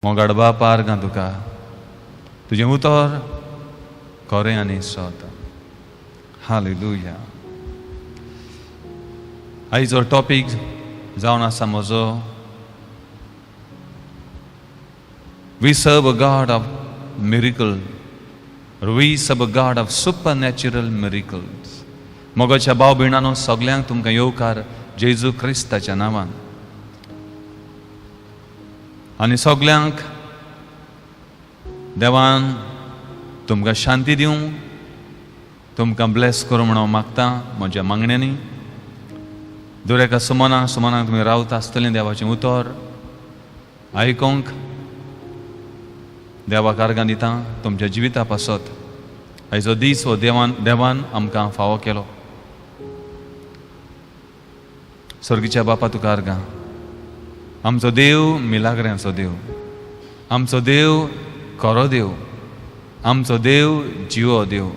मोगाडबा पार गा तुका तुजें उतर खरें आनी सत. हालेलुया. आयचो टॉपीक जावन आसा म्हजो We serve a God of miracle. We serve a God of supernatural miracles. मोगाच्या भाव भयणांनो सगल्यांक तुमकां येवकार जेजू क्रिस्ताच्या नांवान. आनी सगल्यांक देवान तुमकां शांती दिवं, तुमकां ब्लेस करूं म्हणून हांव मागतां म्हज्या मागण्यांनी. दर एका सुमनाक तुमी रावता आसतलें देवाचें उतर आयकोंक देवाक आर्गां दितां तुमच्या जिविता पासत. आयचो दीस हो देवान आमकां फावो केलो. स्वर्गीच्या बापा तुका आर्गां. आमचो देव मिलाग्र्यांचो देव, आमचो देव खरो देव, आमचो देव जिवो देव,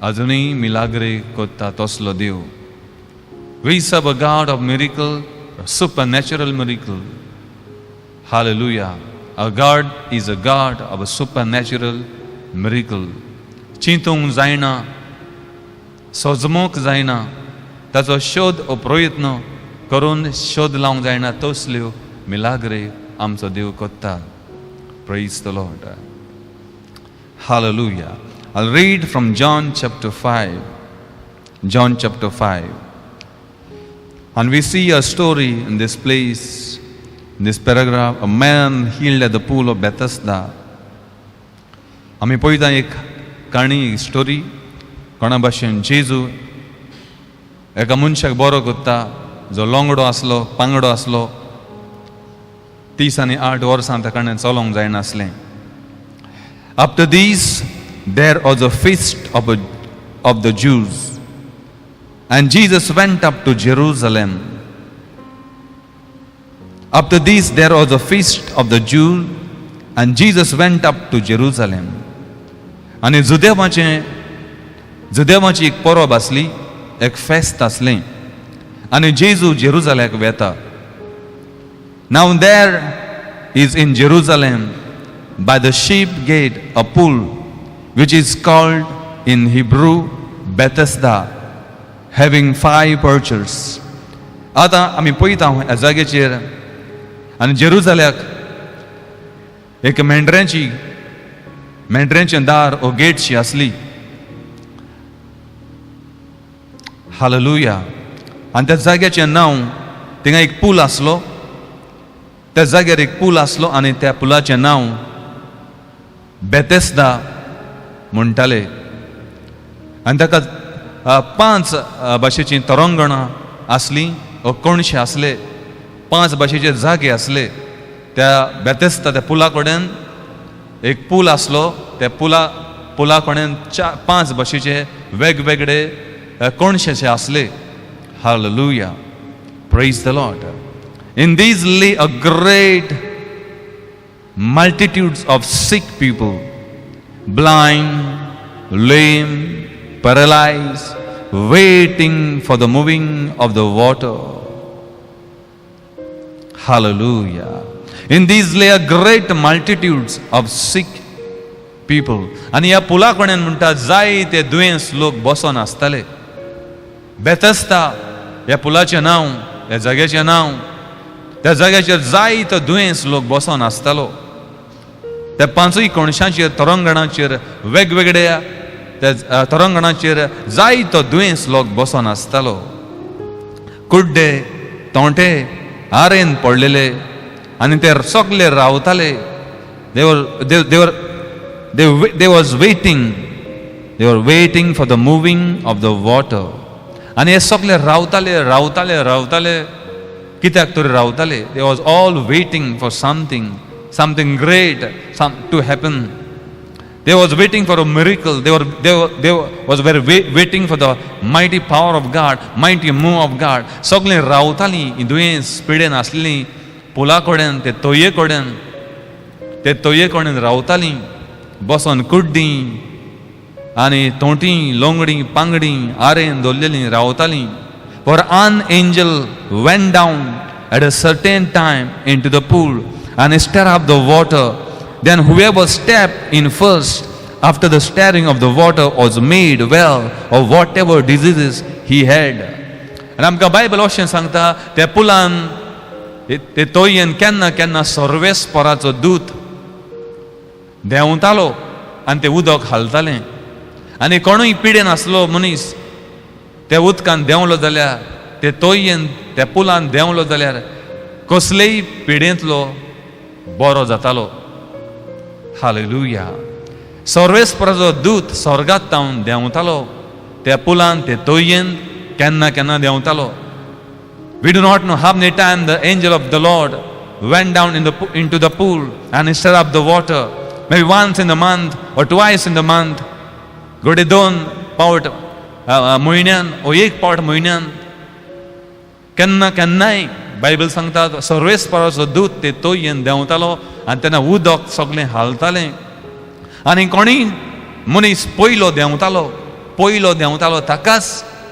अजुनूय मिलाग्रे कोत्ता तसलो देव. We serve a God of miracle, a supernatural miracle. Hallelujah. Our God is a God of a supernatural miracle. चिंतूंक जायना, सजमूंक जायना, ताचो शोध हो प्रयत्न करून शोध लावंक जायना, तसल्यो मिलाग्रे आमचो देव कोत्ता. Praise the Lord. Hallelujah. I'll read from John chapter 5. John chapter 5. And we see a story in this place, in this paragraph, a man healed at the pool of Bethesda. आमी पळयता एक काणी स्टोरी कोणा भाशेन जेजू एका मनशाक बरो कोत्ता जो लोंगडो आसलो, पांगडो आसलो. 30 आनी 8 वर्सां ताणें चलोंक जायनासलें. After this, there was a feast of the Jews. And Jesus went up to Jerusalem. After this, there was a feast of the Jews, and Jesus went up to Jerusalem. आनी जुदेवाची एक परब आसली, एक फेस्त आसलें, आनी जेजू जेरुजालेमाक वेता. Now there is in Jerusalem by the sheep gate a pool which is called in Hebrew Bethesda, having 5 porches. आतां आमी पळयता ह्या जागेचेर आनी जेरुजाल्याक एक मेंढऱ्यांचें दार ओ गेटशी आसली. हालेलुया. आनी त्या जाग्याचें नांव, थिंगा एक पूल आसलो, त्या जाग्यार एक पूल आसलो आनी त्या पुलाचें नांव बेथेस्दा म्हणटाले. आनी ताका 5 भाशेचीं तोरंगणां आसलीं, ओ कोणशे आसले, 5 भाशेचे जागे आसले. त्या बेथेस्दा त्या पुला कडेन एक पूल आसलो, त्या पुला कडेन 5 भाशेचे वेगवेगळे कोणशेचे आसले. Hallelujah. Praise the Lord. In these lay a great multitudes of sick people, blind, lame, paralyzed, waiting for the moving of the water. Hallelujah. In these lay a great multitudes of sick people. आनी ह्या पुला कडेन म्हणटा जायते दुयेंस लोक बसोन आसताले. बेथेस्दा ह्या पुलाचें नांव, ह्या जाग्याचें नांव. त्या जाग्याचेर जायतो दुयेंस लोक बसोन आसतालो. त्या 5 कोणशांचेर तोरंगणाचेर वेगवेगळ्या त्या तोरंगणाचेर जायतो दुयेंस लोक बसोन आसतालो. कुड्डे, तोंटे आरेन पडलेले आनी ते सगळे रावताले. They was waiting. They were waiting for the moving of the water. आनी हे सगळे रावताले कित्याक तरी रावताले. They was all waiting for something great to happen. They was waiting for a miracle. They was waiting for the mighty power of God, mighty move of God. सगळे रावतालीं दुयेंस पिडेन आसलीं पुला कडेन, ते तोये कडेन रावतालीं बसोन कुड्डीं आनी तोंटीं, लोंगडीं, पांगडीं आरेन दवरलेलीं रावतालीं. For an angel went down at a certain time into the pool and stir up the water. Then whoever stepped in first, after the stirring of the water, was made well of whatever diseases he had. आनी आमकां Bible अशें सांगता, त्या पुलान ते तोयेन केन्ना केन्ना सर्वेस्पराचो दूत देंवतालो आनी ते उदक हालतालें. आनी कोणूय पिडेन आसलो मनीस त्या उदकान देंवलो जाल्यार, ते तोयेन त्या पुलान देंवलो जाल्यार कसलेय पिडेंतलो बरो जातालो. हालेलुया. सर्वेस्पराचो दूत स्वर्गांत तावन देंवतालो त्या पुलान, ते तोयेन केन्ना केन्ना देंवतालो. We do not know how many times the angel of the Lord went down into the pool and stirred up the water. Maybe once in the month or twice in the month. घोडे 2 पावट म्हयन्यान ओ 1 पावट म्हयन्यान. केन्ना केन्नाय Bible सांगता सर्वेस्पराचो दूत ते तोयेन देंवतालो आनी तेन्ना उदक सगळें हालतालें. आनी कोणीय मनीस पयलो देंवतालो ताकाच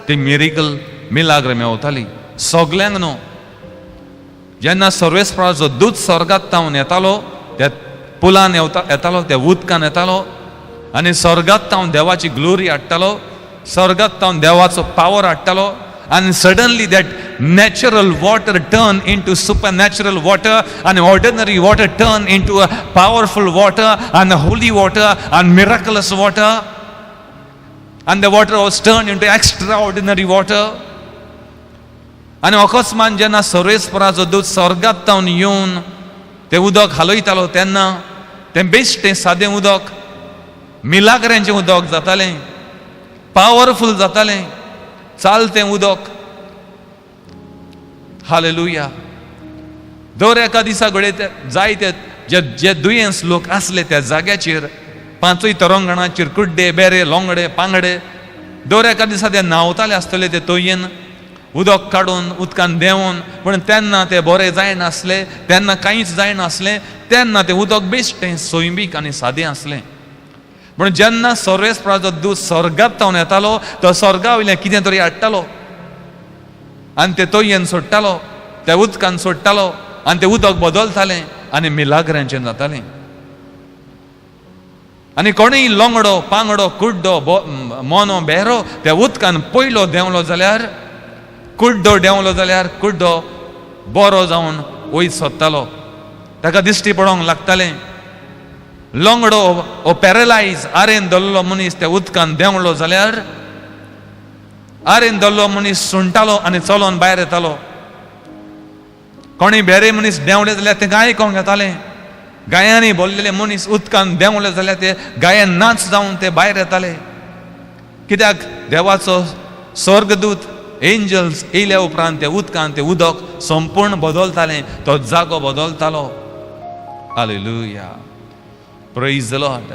ती मिलाग्र मेवताली. सगल्यांक न्हू. जेन्ना सर्वेस्पराचो दूत स्वर्गांत तावन येतालो, त्या पुलान येतालो, त्या उदकान येतालो आनी स्वर्गांत तावन देवाची ग्लोरी हाडटालो, स्वर्गांत तावन देवाचो power हाडटालो. And suddenly that natural water turned into supernatural water, and ordinary water turned into a powerful water, and the holy water and miraculous water, and the water was turned into extraordinary water. आनी अकस्मात जेन्ना सर्वेस्पराचो दूत स्वर्गांत तावन येवन ते उदक हालयतालो तेन्ना तें बेश्टें सादें उदक मिलाग्रेंचें उदक जातालें, पावरफुल जातालें, चालतें उदक. हालेलुया. दर एका दिसा घडये जायते जे दुयेंस लोक आसले त्या जाग्याचेर, 5 तरंगणाचेर कुड्डे, बेरे, लोंगडे, पांगडे, दर एका दिसा ते न्हांवताले आसतले ते तोयेन उदक काडून उदकान देंवन. पूण तेन्ना ते बरें जायनासले, तेन्ना कांयच जायनासलें. तेन्ना तें उदक बेश्टें सोयंबीक आनी सादें आसलें. पूण जेन्ना सर्वेस्पराचो दूत स्वर्गांत तावन येतालो, तो स्वर्गा वयलें कितें तरी हाडटालो आनी ते तोयेन सोडटालो, त्या उदकान सोडटालो आनी तें उदक बदलतालें आनी मिलाग्रांचें जातालें. आनी कोणूय लोंगडो, पांगडो, कुड्डो, मोनो, बेरो त्या उदकान पयलो देंवलो जाल्यार, कुड्डो बरो जावन वयर सोदतालो. ताका दिश्टी पडोंक लागतालें. लोंगडो ओ पॅरलायज आरेन दल्लो मनीस त्या उदकान देंवलो जाल्यार, आरेन दल्लो मनीस सुणटालो आनी चलोन भायर येतालो. कोणूय बेरे मनीस देंवले जाल्यार ते गाय कोंक येताले. गायांनी भरलेले मनीस उदकान देंवले जाल्यार ते गायेन नाच जावन ते भायर येताले. कित्याक देवाचो स्वर्गदूत एंजल्स येयल्या उपरांत त्या उदकान ते उदक संपूर्ण बदलतालें, तो जागो बदलतालो. हालेलुया. Praise the Lord.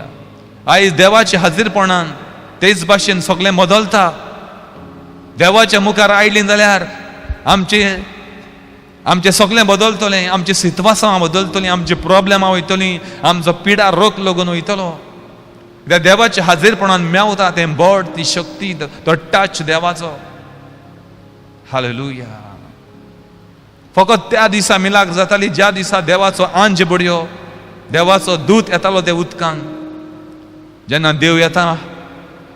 आयज देवाच्या हाजीरपणान तेच भाशेन सगळें बदलता. देवाच्या मुखार आयलीं जाल्यार आमचें सगळें बदलतलें, आमची सितवासां बदलतलीं, आमची प्रॉब्लेमां वयतलीं, आमचो पिडा रोग लागून वयतलो. कित्याक देवाच्या हाजीरपणान मेवता तें बळ, ती शक्ती, तो टच देवाचो. हालेलुया. फकत त्या दिसा मिलाक जाताली ज्या दिसा देवाचो आंज बडयो, देवाचो दूत येतालो ते उदकान. जेन्ना देव येता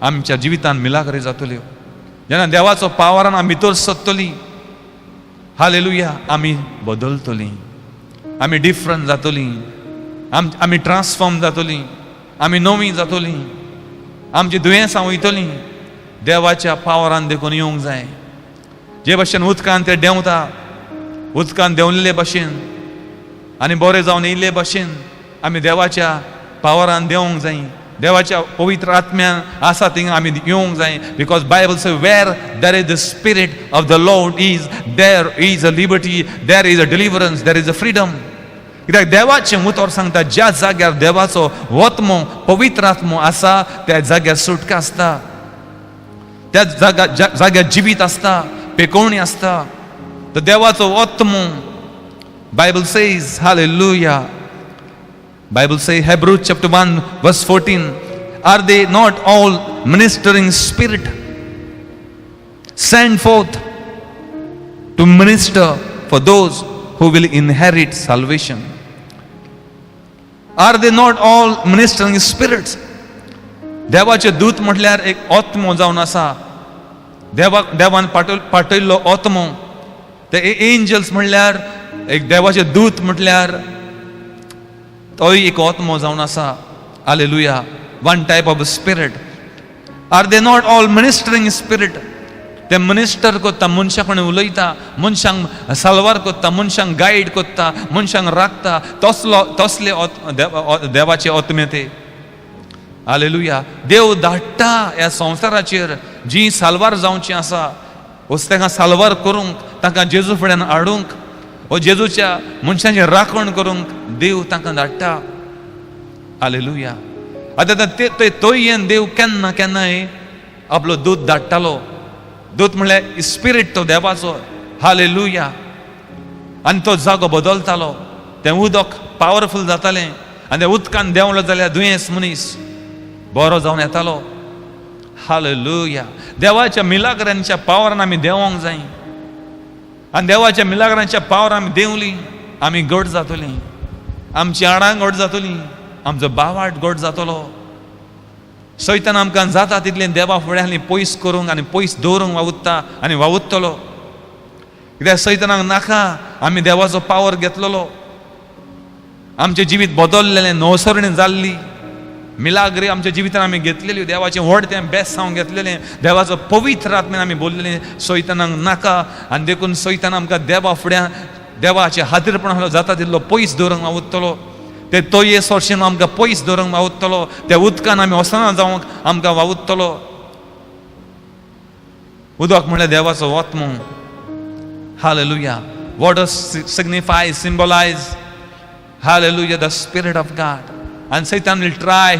आमच्या जिवितान मिलाग्री जातल्यो, जेन्ना देवाचो पावरान आमी भितर सत्तलीं, हालेलुया, आमी बदलतलीं, आमी डिफरंट जातलीं, आमी ट्रान्सफॉर्म जातलीं, आमी नवीं जातलीं, आमची दुयेंसां वयतलीं. देवाच्या पावरान देखून येवंक जाय. जे भाशेन उदकान ते देंवता, उदकान देंवलेले भाशेन आनी बरें जावन येयल्ले भाशेन आमी देवाच्या पावरान देंवंक जाय. देवाच्या पवित्र आत्म्यान आसा थिंगा आमी येवंक जाय. Because Bible says where there is the spirit of the Lord is, there is a liberty, there is a deliverance, there is a freedom. कित्याक देवाचें उतर सांगता ज्या जाग्यार देवाचो वत्मो, पवित्र आत्मो आसा, त्या जाग्यार सुटका आसता, त्या जाग्यार जिवीत आसता, पेकोवणी आसता. तो देवाचो वत्मो. Bible says, hallelujah. Bible says, Hebrews chapter 1 verse 14, are they not all ministering spirit sent forth to minister for those who will inherit salvation? Are they not all ministering spirits? देवाचे दूत म्हटल्यार एक आत्मो जावन आसा, देवान पाठयल्लो आत्मो. ते एंजल्स म्हटल्यार एक देवाचे दूत म्हटल्यार तोय एक आत्मो जावन आसा. Hallelujah. One type of spirit. R they not all ministering spirit? ते मिनिस्टर कोत्ता, मनशां कडेन उलयता, मनशांक साल्वार कोत्ता, मनशांक गायड कोत्ता, मनशांक राखता, तसले देवाचे आत्मे ते. हालेलुया. देव धाडटा ह्या संवसाराचेर जी साल्वार जावची आसा, ताका साल्वार करूंक, ताका जेजू फुड्यान हाडूंक, वो जेजूच्या मनशांची राखण करूंक देव तांकां धाडटा. हालेलुया. आतां तोयेन देव केन्ना केन्नाय आपलो दूत धाडटालो. दूत म्हळ्यार स्पिरीट तो देवाचो. हालेलुया. आनी तो जागो बदलतालो. तें उदक पावरफूल जातालें आनी त्या उदकान देंवलो जाल्यार दुयेंस मनीस बरो जावन येतालो. हालेलुया. देवाच्या मिलाग्रांच्या पावरान आमी देंवोंक जाय. आनी देवाच्या मिलाग्रांच्या पावर आमी देंवलीं, आमी घट जातलीं, आमची आडां घट जातलीं, आमचो बावाट घट जातलो. सैतान आमकां जाता तितलें देवा फुड्यांतलीं पयस करूंक आनी पयस दवरूंक वावुरता आनी वावुरतलो. कित्याक सैतानाक नाका आमी देवाचो पावर घेतलेलो. आमचें जिवीत बदललेलें, नवसरणी जाल्ली, मिलाग्री आमच्या जिवितान आमी घेतलेली, देवाचें व्हड तें बेस्ट हांव घेतलेलें, देवाचो पवित्र आत्म्यान आमी बोललेलें. सैतानाक नाका. आनी देखून सैतान आमकां देवा फुड्यान देवाचे हातीरपणां जाता तितलो पयस दवरूंक वावुरतलो. ते तोये सोरशेन आमकां पयस दवरूंक वावुरतलो. त्या उदकान आमी वसना जावंक आमकां वावुरतलो. उदक म्हळ्यार देवाचो आत्मो. Hallelujah. What does signify, symbolize? Hallelujah, the Spirit of God. And Satan will try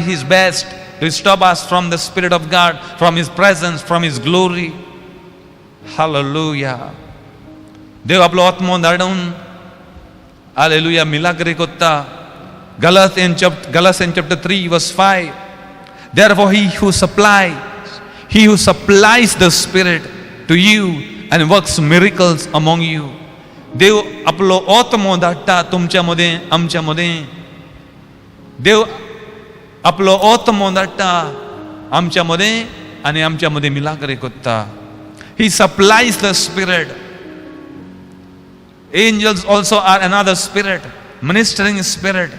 his best to stop us from the Spirit of God, from His presence, from His glory. Hallelujah. देव आपलो आत्मो धाडून hallelujah Milagre कोत्ता. Galatians chapter 3 verse 5. Therefore he who supplies the Spirit to you and works miracles among you. देव आपलो आत्मो धाडटा तुमच्या मदें, आमच्या मदें. देव आपलो आत्मो धाडटा आमच्या मदें आनी आमच्या मदें मिलाग्री कोत्ता. He supplies the Spirit. Angels also are another spirit, ministering spirit.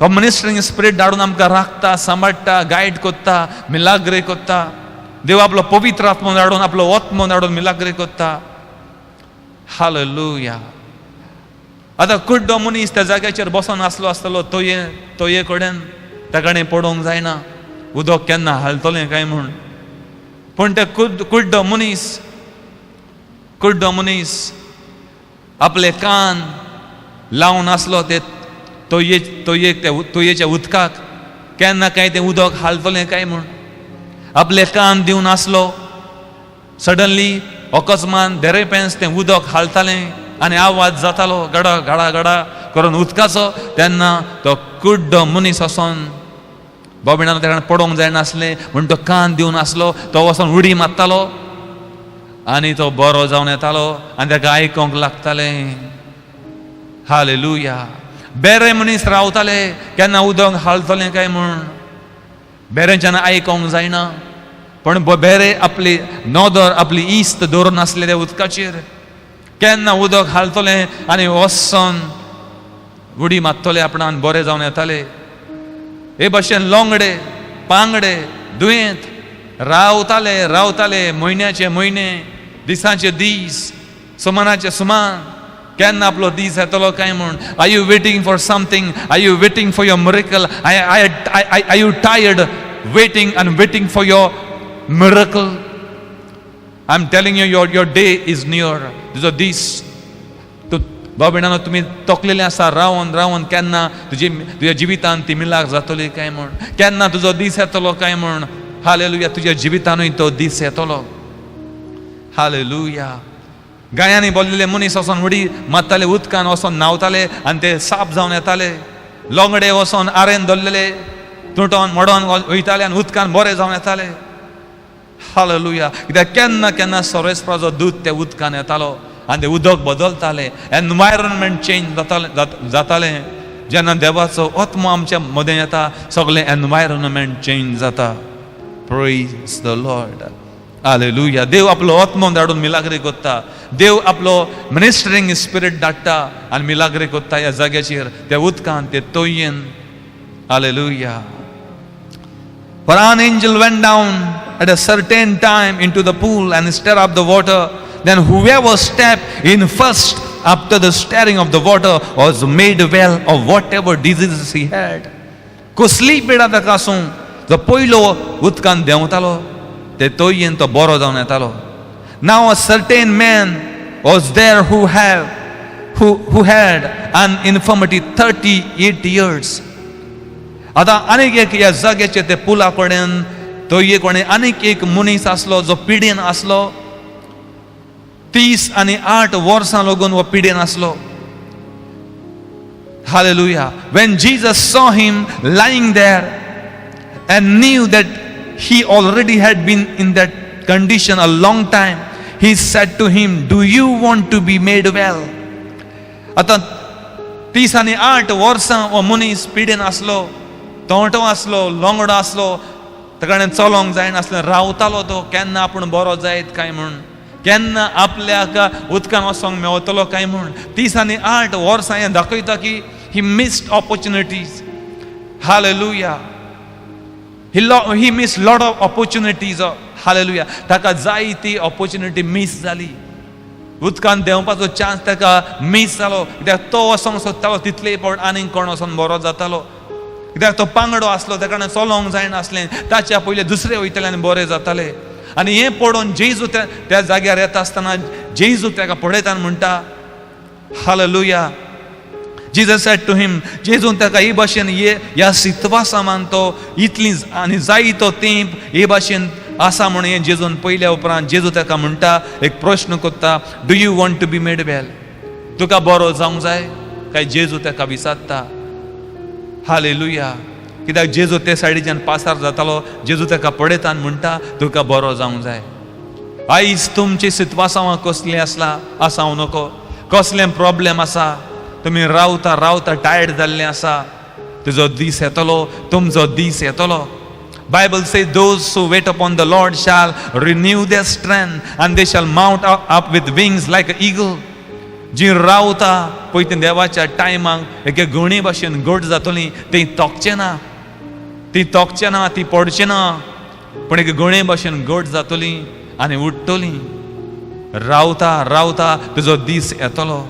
तो मिनिस्टरिंग स्पिरीट धाडून आमकां राखता, सांबाळटा, गायड कोत्ता, मिलाग्री कोत्ता. देव आपलो पवित्र आत्मो धाडून, आपलो आत्मो धाडून मिलाग्री कोत्ता. हालेलुया. आतां कुड्डो मनीस त्या जाग्याचेर बसून आसलो आसतलो तोये कडेन, ताणें पडोवंक जायना उदक केन्ना हालतलें काय म्हूण. पूण ते कुड्डो मनीस आपले कान लावन आसलो ते तोयेच्या उदकाक, केन्ना काय तें उदक हालतलें काय म्हूण आपले कान दिवन आसलो. सडनली अकस्मान देरेपेंस तें उदक हालतालें आनी आवाज जातालो गडा गडा गडा करून उदकाचो. तेन्ना तो कुड्डो मनीस वचोन बोबिणान तेणें पडोवंक जायनासलें म्हूण तो कान दिवन आसलो. तो वचोन उडी मारतालो आनी तो बरो जावन येतालो आनी ताका आयकोंक लागतालें. हालेलुया. बेरे मनीस रावताले केन्ना उदक हालतलें काय म्हूण. बेरेच्यान आयकोंक जायना, पण बेरे आपली नोदर, आपली इस्त दवरून आसले त्या उदकाचेर. केन्ना उदक हालतलें आनी वचोन उडी मारतले आपणान बरे जावन येताले. हे भाशेन लोंगडे, पांगडे, दुयेंत रावताले म्हयन्याचे म्हयने, दिसाचे दीस, सुमानाचे सुमान. केन्ना आपलो दीस येतलो काय म्हूण. Are you waiting for something? Are you waiting for your miracle? Are you tired waiting for your miracle? I am telling you your day is near. तुजो दीस बाबीणानो तुमी तोकलेले आसा रावन केन्ना तुज्या जिवितान ती मिलाक जातली काय म्हूण. केन्ना तुजो दीस येतलो काय म्हूण. हालेलुया. तुज्या जिवितानूय तो दीस येतलो. हालेलुया. गायांनी बोललेले मनीस वचोन उडी मारताले, उदकान वचोन न्हांवताले आनी ते साफ जावन येताले. लोंगडे वचोन आरेन धरलेले तुटोन मोडोन वयताले आनी उदकान बरे जावन येताले. हालेलुया. कित्याक केन्ना केन्ना सोरेस्पराचो दूत त्या उदकान येतालो आनी तें उदक बदलतालें, एनवायरमेंट चेंज जातालें. जेन्ना देवाचो आत्मो आमच्या मदें येता सगळें एनवायरमेंट चेंज जाता. Praise the Lord. हालेलुया. देव आपलो आत्मो धाडून मिलाग्री कोत्ता. देव आपलो मिनिस्टरिंग स्पिरीट धाडटा आनी मिलाग्री कोत्ता ह्या जाग्याचेर, त्या उदकान, ते तोयेन. Hallelujah. For an angel went down at a certain time into the pool and stirred up the water. Then whoever stepped in first after the stirring of the water was made well of whatever diseases he had. कसली पिडा ताका आसूं, जो पयलो उदकान देंवतालो ते तोयेन तो बरो जावन येतालो. Now a certain man was there who had an infirmity 38 years. आता आनीक एक ह्या जाग्याचे ते पुला कडेन तोये कोणे आनीक एक मनीस आसलो जो पिडेन आसलो. 38 वर्सां लागून हो पिडेन आसलो. Hallelujah. When Jesus saw him lying there and knew that he already had been in that condition a long time, he said to him, "Do you want to be made well?" आता 38 वर्सां हो मनीस पिडेन आसलो, तोंटो आसलो, लोंगडो आसलो, ताका चलोंक जायनासलें, रावतालो तो केन्ना आपूण बरो जायत काय म्हूण, केन्ना आपल्याक उदकान वचोंक मेवतलो काय म्हूण. 38 वर्सां हें दाखयता की he missed opportunities. Hallelujah. He missed lot of opportunities. Hallelujah. ताका जाय ती opportunity मिस जाली. उदकान देंवपाचो चान्स ताका मिस जालो. कित्याक तो वचोंक सोदतालो तितले पड आनीक कोण वचोन बरो जातालो. कित्याक तो पांगडो आसलो, ताका चलोंक जायनासलें, ताच्या पयलें दुसरे वयतले आनी बरें जातालें. आनी हें पळोवन जेजू त्या जाग्यार येता आसतना जेजू ताका पळयता आनी म्हणटा, hallelujah. Jesus said to him, जेजून ताका हे भाशेन ह्या सितवासा मान तो इतली आनी जाय तो तेंप हे भाशेन आसा म्हूण हें जेजून पयल्या उपरांत जेजू ताका म्हणटा, एक प्रश्न कोत्ता, do you want to be made well? तुका बरो जावंक जाय काय? जेजू ताका विचारता. हालेलुया. कित्याक जेजू ते सायडीच्यान पासार जातालो, जेजू ताका पळयता आनी म्हणटा, तुका बरो जावंक जाय. आयज तुमची सितवासां कसलीं आसां नको, कसलें प्रॉब्लेम आसा, तुमी रावता रावता टायर्ड जाल्ले आसा, तुजो दीस येतलो, तुमचो दीस येतलो. Bible says those who wait upon the Lord shall renew their strength and they shall mount up with wings like an eagle. जी रावता पळय ती देवाच्या टायमाक एके गणी भाशेन घट जातली, ती तोकचे ना, ती पडचे ना, पण एक गणे भाशेन घट जातली आनी उठतली. रावता रावता तुजो दीस येतलो.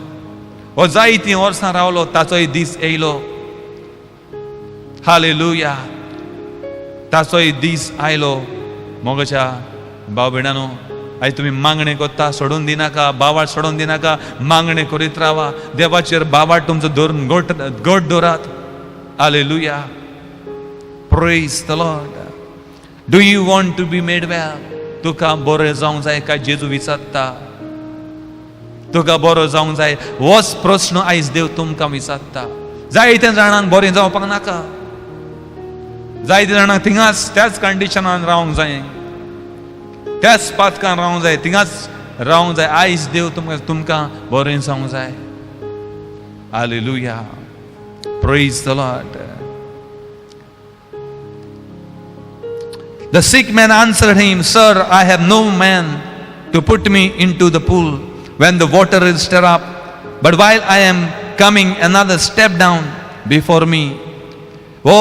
हो जाय ती वर्सां रावलो, ताचोय दीस येयलो. हालेलुया. ताचोय दीस आयलो. मोगाच्या भाव भयणांनो, आयज तुमी मागणे कोत्ता, सोडून दिनाका, बावाळ सोडून दिनाका, मागणे करीत रावा. देवाचेर बावाळ तुमचो धरून घट दवरात. Hallelujah. Praise the Lord. Do you want to be made well? तुका बरें जावंक जाय काय? जेजू विचारता. तुका बरो जावंक जाय? होच प्रश्न आयज देव तुमकां विचारता. जायत्या जाणांक बरें जावपाक नाका, जायत्या जाणांक थिंगाच त्याच कंडिशनान रावंक जाय, त्याच पातकान रावंक जाय, थिंगाच रावंक जाय. आयज देव तुमकां बरें जावंक जाय. Hallelujah. Praise the Lord. The sick man answered him, "Sir, I have no man to put me into the pool when the water is stirred up. But while I am coming, another stepped down before me." हो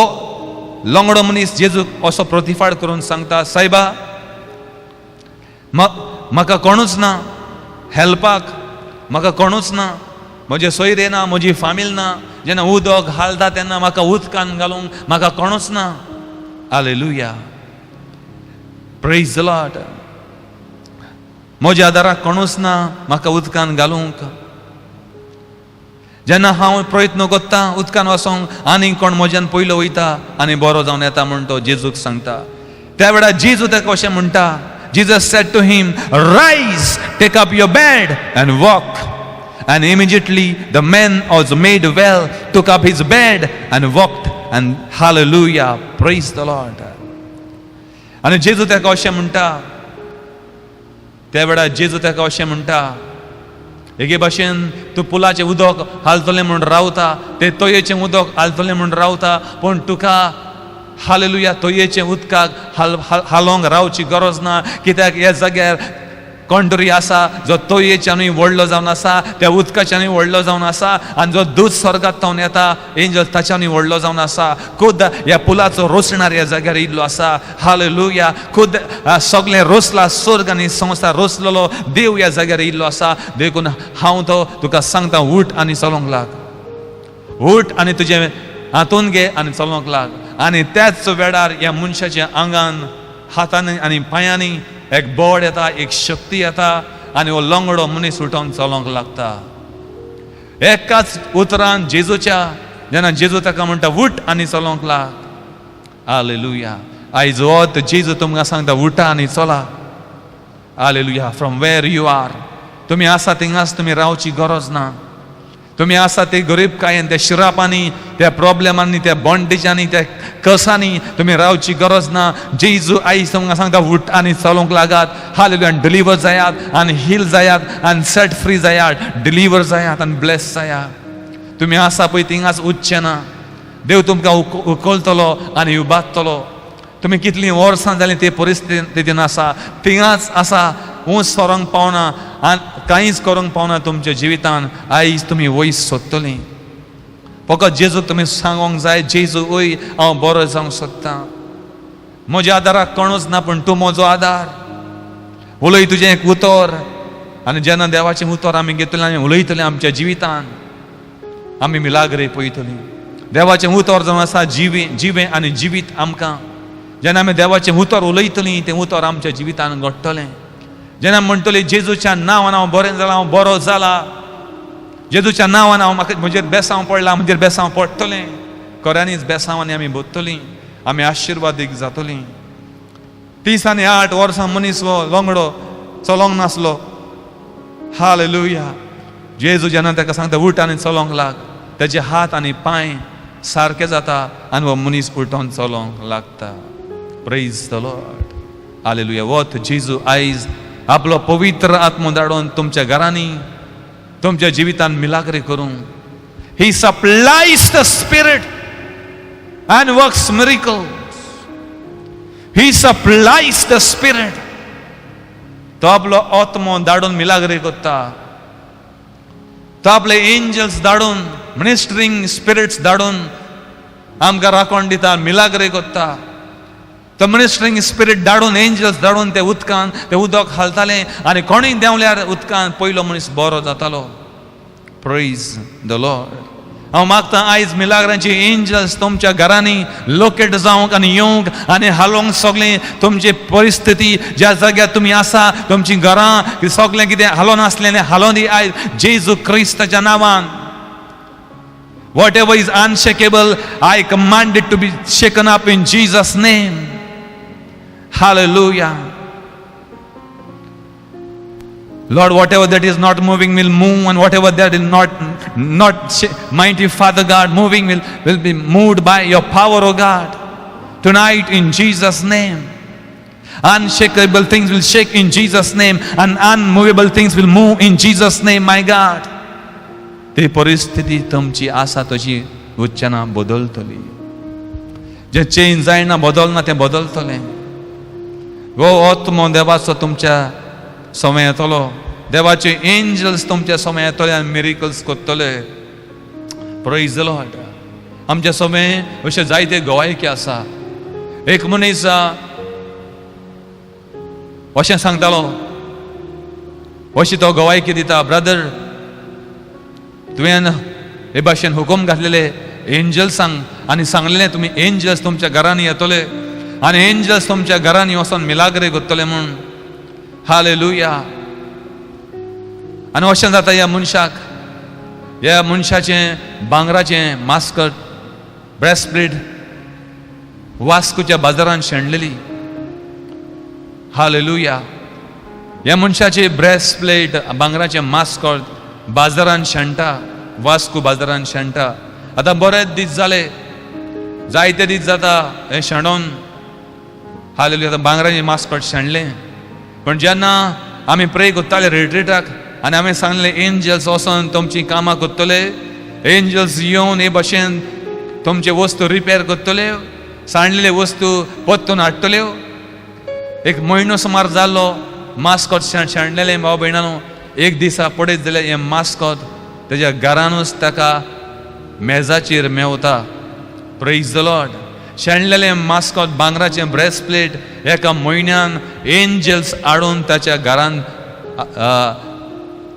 लोंगडो मनीस जेजूक असो प्रतिफाड करून सांगता, सायबा, म्हाका कोणूच ना हेल्पाक, म्हाका कोणूच ना, म्हजे सोयरे ना, म्हजी फामील ना. जेन्ना उदक हालता तेन्ना म्हाका उदकान घालूंक म्हाका कोणूच ना. हालेलुया. Praise the Lord. म्हज्या दाराक कोणूच ना म्हाका उदकान घालूंक. जेन्ना हांव प्रयत्न करता उदकान वचोंक, आनी कोण म्हज्यान पयलो वयता आनी बरो जावन येता म्हूण तो जेजूक सांगता. त्या वेळार जेजू ताका अशें म्हणटा. Jesus said to him, "Rise, take up your bed and walk." And immediately the man was made well, took up his bed and walked. And hallelujah, praise the Lord. आनी जेजू ताका अशें म्हणटा. त्या वेळार जेजू ताका अशें म्हणटा, एके भाशेन तूं पुलाचें उदक हालतलें म्हूण रावता, तें तोयेचें उदक हालतलें म्हूण रावता, पूण तुका हालेलुया तोयेचें उदकाक हालोंक रावची गरज ना, कित्याक ह्या जाग्यार कोण तरी आसा जो तोयेच्यानूय व्हडलो जावन आसा, त्या उदकाच्यानूय व्हडलो जावन आसा, आनी जो दूत स्वर्गांत तावन येता एंजल ताच्यानूय व्हडलो जावन आसा. खुद ह्या पुलाचो रोसणार ह्या जाग्यार येयल्लो आसा. हालेलुया. खुद सगळें रोसला, स्वर्ग आनी संवसार रोसलेलो देव ह्या जाग्यार येयल्लो आसा. देखून हांव तो तुका सांगता, उठ आनी चलोंक लाग. उठ आनी तुजें हातून घे आनी चलोंक लाग. आनी त्याच वेळार ह्या मनशाच्या आंगान, हातांनी आनी पांयांनी एक बोड येता, एक शक्ती येता, आनी हो लंगडो मनीस उठोन चलोंक लागता. एकाच उतरान जेजूच्या, जेन्ना जेजू ताका म्हणटा उठ आनी चलोंक लाग. हालेलुया. आयज वोत जेजू तुमकां सांगता, उठा आनी चला. Hallelujah. From where you are, तुमी आसा थिंगाच तुमी रावची गरज ना. तुमी आसा ते गरीबकायेन, त्या शिरापांनी, त्या प्रॉब्लेमांनी, त्या बॉन्डेजांनी, त्या कसांनी तुमी रावची गरज ना. जेजू आयज तुमकां सांगता, उठ आनी चलोंक लागात. हालेलुया. डिलिव्हर जायात आनी हील जायात आनी सेट फ्री जायात, डिलिव्हर जायात आनी ब्लेस जायात. तुमी आसा पळय थिंगाच उठचे ना. देव तुमकां उखलतलो आनी उबारतलो. तुमी कितलीं वर्सां जालीं ते परिस्थितीन आसा, थिंगाच आसा, ऊंच सरोंक पावना आनी कांयच करूंक पावना तुमच्या जिवितान. आयज तुमी वयस सोदतलीं. फकत जेजूक तुमी सांगोंक जाय, जेजू वय, हांव बरो जावंक सोदतां. म्हज्या आदाराक कोणूच ना, पूण तूं म्हजो आदार. उलय तुजें एक उतर. आनी जेन्ना देवाचें उतर आमी घेतलें आनी उलयतलें आमच्या जिवितान, आमी मिलाग्रे पळयतलीं. देवाचें उतर जावन आसा जिवें आनी जिवीत आमकां. जेन्ना आमी देवाचें उतर उलयतलीं, तें उतर आमच्या जिवितान घडटलें. जेन्ना म्हणटलीं जेजूच्या नांवान हांव बरें जालां, हांव बरो जाला, जेजूच्या नांवान हांव, म्हाका म्हजेर बेसांव पडलां, म्हजेर बेसांव पडटलें, खऱ्यांनीच बेसांवांनी आमी बोत्तलीं, आमी आशिर्वादीक जातलीं. 30 आनी 8 वर्सां मनीस हो लंगडो चलोंक नासलो. हालेलुया. जेजू जेन्ना ताका सांगता उठ आनी चलोंक लाग, तेजे हात आनी पांय सारके जाता आनी हो मनीस उठोन चलोंक लागता. Praise the Lord. हालेलुया. वोत जेजू आयज आपलो पवित्र आत्मो धाडून तुमच्या घरांनी, तुमच्या जिवितान मिलाग्रे करूं. He supplies the spirit and works miracles. He supplies the spirit. तो आपलो आत्मो धाडून मिलाग्रे करता. तो आपले एंजल्स धाडून, मिनिस्टरिंग स्पिरिट्स धाडून आमकां राखण दिता, मिलाग्रे करता. तो मिनिस्टरिंग स्पिरिट धाडून, एंजल्स धाडून ते उदकान, ते उदक हालताले आनी कोणीय देंवल्यार उदकान पयलो मनीस बरो जातालो. Praise the Lord. हांव मागतां आयज मिलाग्रांची एंजल्स तुमच्या घरांनी लोकेट जावंक आनी येवंक आनी हालोवंक सगळें तुमची परिस्थिती, ज्या जाग्यार तुमी आसा, तुमची घरां, सगळें कितें हालोवन आसलें हालोवन दी आयज जेजू क्रिस्ताच्या नांवान. Whatever is unshakable, I command it to be shaken up in Jesus' name. Hallelujah. Lord, whatever that is not moving will move, and whatever that is not mighty Father God moving will be moved by your power, O God. Tonight in Jesus' name. Unshakable things will shake in Jesus' name, and unmovable things will move in Jesus' name, my God. ती परिस्थिती तुमची आसा तशी उच्चना बदलतली. जे change जायना, बदलना, तें बदलतलें. वो आत्मो देवाचो तुमच्या समय येतलो. देवाचे एंजल्स तुमच्या समय येतले आनी मिरेकल्स करतले. Praise the Lord. आमच्या समय अशे जायते गवायकी आसा. एक मनीस अशें सांगतालो, अशी तो गवायकी दिता, ब्रदर तुवें हे भाशेन हुकूम घातलेले एंजल्सांक आनी सांगलेलें तुमी एंजल्स तुमच्या घरांनी येतले आनी एंजल्स तुमच्या घरांनी वचोन मिलाग्रे करतले म्हूण. हालेलुया. आनी अशें जाता ह्या मनशाचें भांगराचें मास्कट, ब्रेस्टप्लेट वास्कोच्या बाजारांत शेणलेली. हालेलुया. ह्या मनशाची ब्रेस्टप्लेट, भांगराचें मास्कट बाजारांत शेणटा, वास्को बाजारांत शेणटा. आतां बरेच दीस जाले, जायते दीस जाता हें शेणोन. हालेलुया. आतां भांगराचें मास्कट शेणलें. पण जेन्ना आमी प्रे करताले रिट्रीटाक आनी हांवें सांगलें एंजल्स वचोन तुमचीं कामां कोत्तले, एंजल्स येवन हे भाशेन तुमचे वस्तू रिपेर कोत्तल्यो, सांडलेले वस्तू परतून हाडटल्यो. एक म्हयनो सुमार जाल्लो मास्कोत शेणलेलें भाव भयणानो. एक दिसा पडयत जाल्यार हें मास्कोत तेज्या घरानूच ताका मेजाचेर मेवता. Praise the Lord. शेणलेलें मास्कोत भांगराचें ब्रेसप्लेट एका म्हयन्यान एंजल्स हाडून ताच्या घरान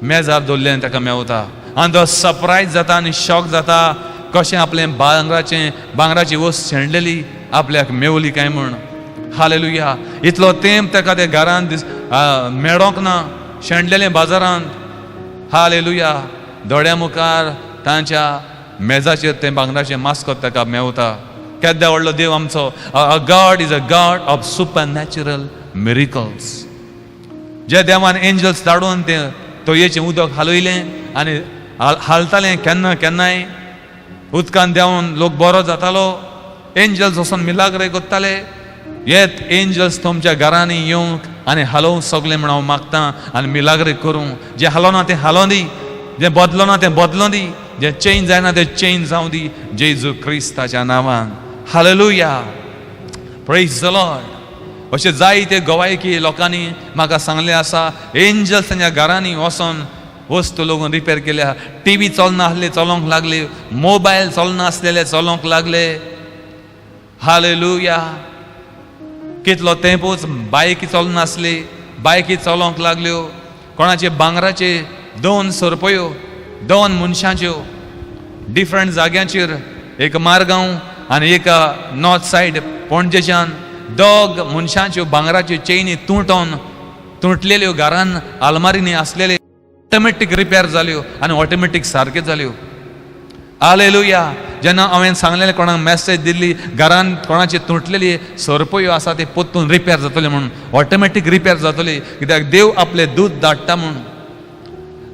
मेजार दवरलें ताका मेवता. आनी तो सरप्रायज जाता आनी शॉक जाता, कशें आपलें भांगराची वस्त शेणलेली आपल्याक मेवली काय म्हूण. हालेलुया. इतलो तेंप ताका ते घरान मेळोंक ना, शेणलेलें बाजारांत. हालेलुया. दोळ्या मुखार तांच्या मेजाचेर तें भांगराचें मास्कोत ताका मेवता. केद्या व्हडलो देव आमचो. God is a God of super natural miracles. जे देवान एंजल्स धाडून ते तोयेचें उदक हालयलें आनी हालतालें केन्ना केन्नाय. उदकान देंवन लोक बरो जातालो. एंजल्स वचोन मिलाग्रे कोत्ताले. येत एंजल्स तुमच्या घरांनी येवंक आनी हालोवंक सगलें म्हण हांव मागतां आनी मिलाग्रे करूं. जें हालोना तें हालोवन दी, जें बदलोना तें बदलोवन दी, जें चेंज जायना तें चेंज जावं दी जेजू क्रिस्ताच्या नांवान. हालेलुया. Praise the Lord. अशें जायते गोवायकी लोकांनी म्हाका सांगलें आसा. एंजल्स तेंच्या घरांनी वचोन वस्तू लोगून रिपेर केल्या. टीव्ही चलना आसले चलोंक लागले, मोबायल चलना आसलेले चलोंक लागले. हालेलुया. कितलो तेंपूच बायकी चलना आसली, बायकी चलोंक लागल्यो. कोणाचे भांगराचे 2 सरपयो 2 मनशांच्यो डिफरंट जाग्यांचेर, एक मारगांव आनी एक नॉर्थ सायड पणजेच्यान 2 मनशांच्यो भांगराच्यो चेनी तुटलेल्यो घरान आलमारीनी आसलेले ऑटोमॅटीक रिपेर जाल्यो आनी ऑटोमॅटीक सारक्यो जाल्यो. हालेलुया. जेन्ना हांवें सांगलेलें कोणाक मॅसेज दिल्ली घरान कोणाची तुटलेली सरपयो आसा ते पोत्तून रिपेर जातले म्हणून, ऑटोमॅटीक रिपेर जातली, कित्याक देव आपले दूत धाडटा म्हणून.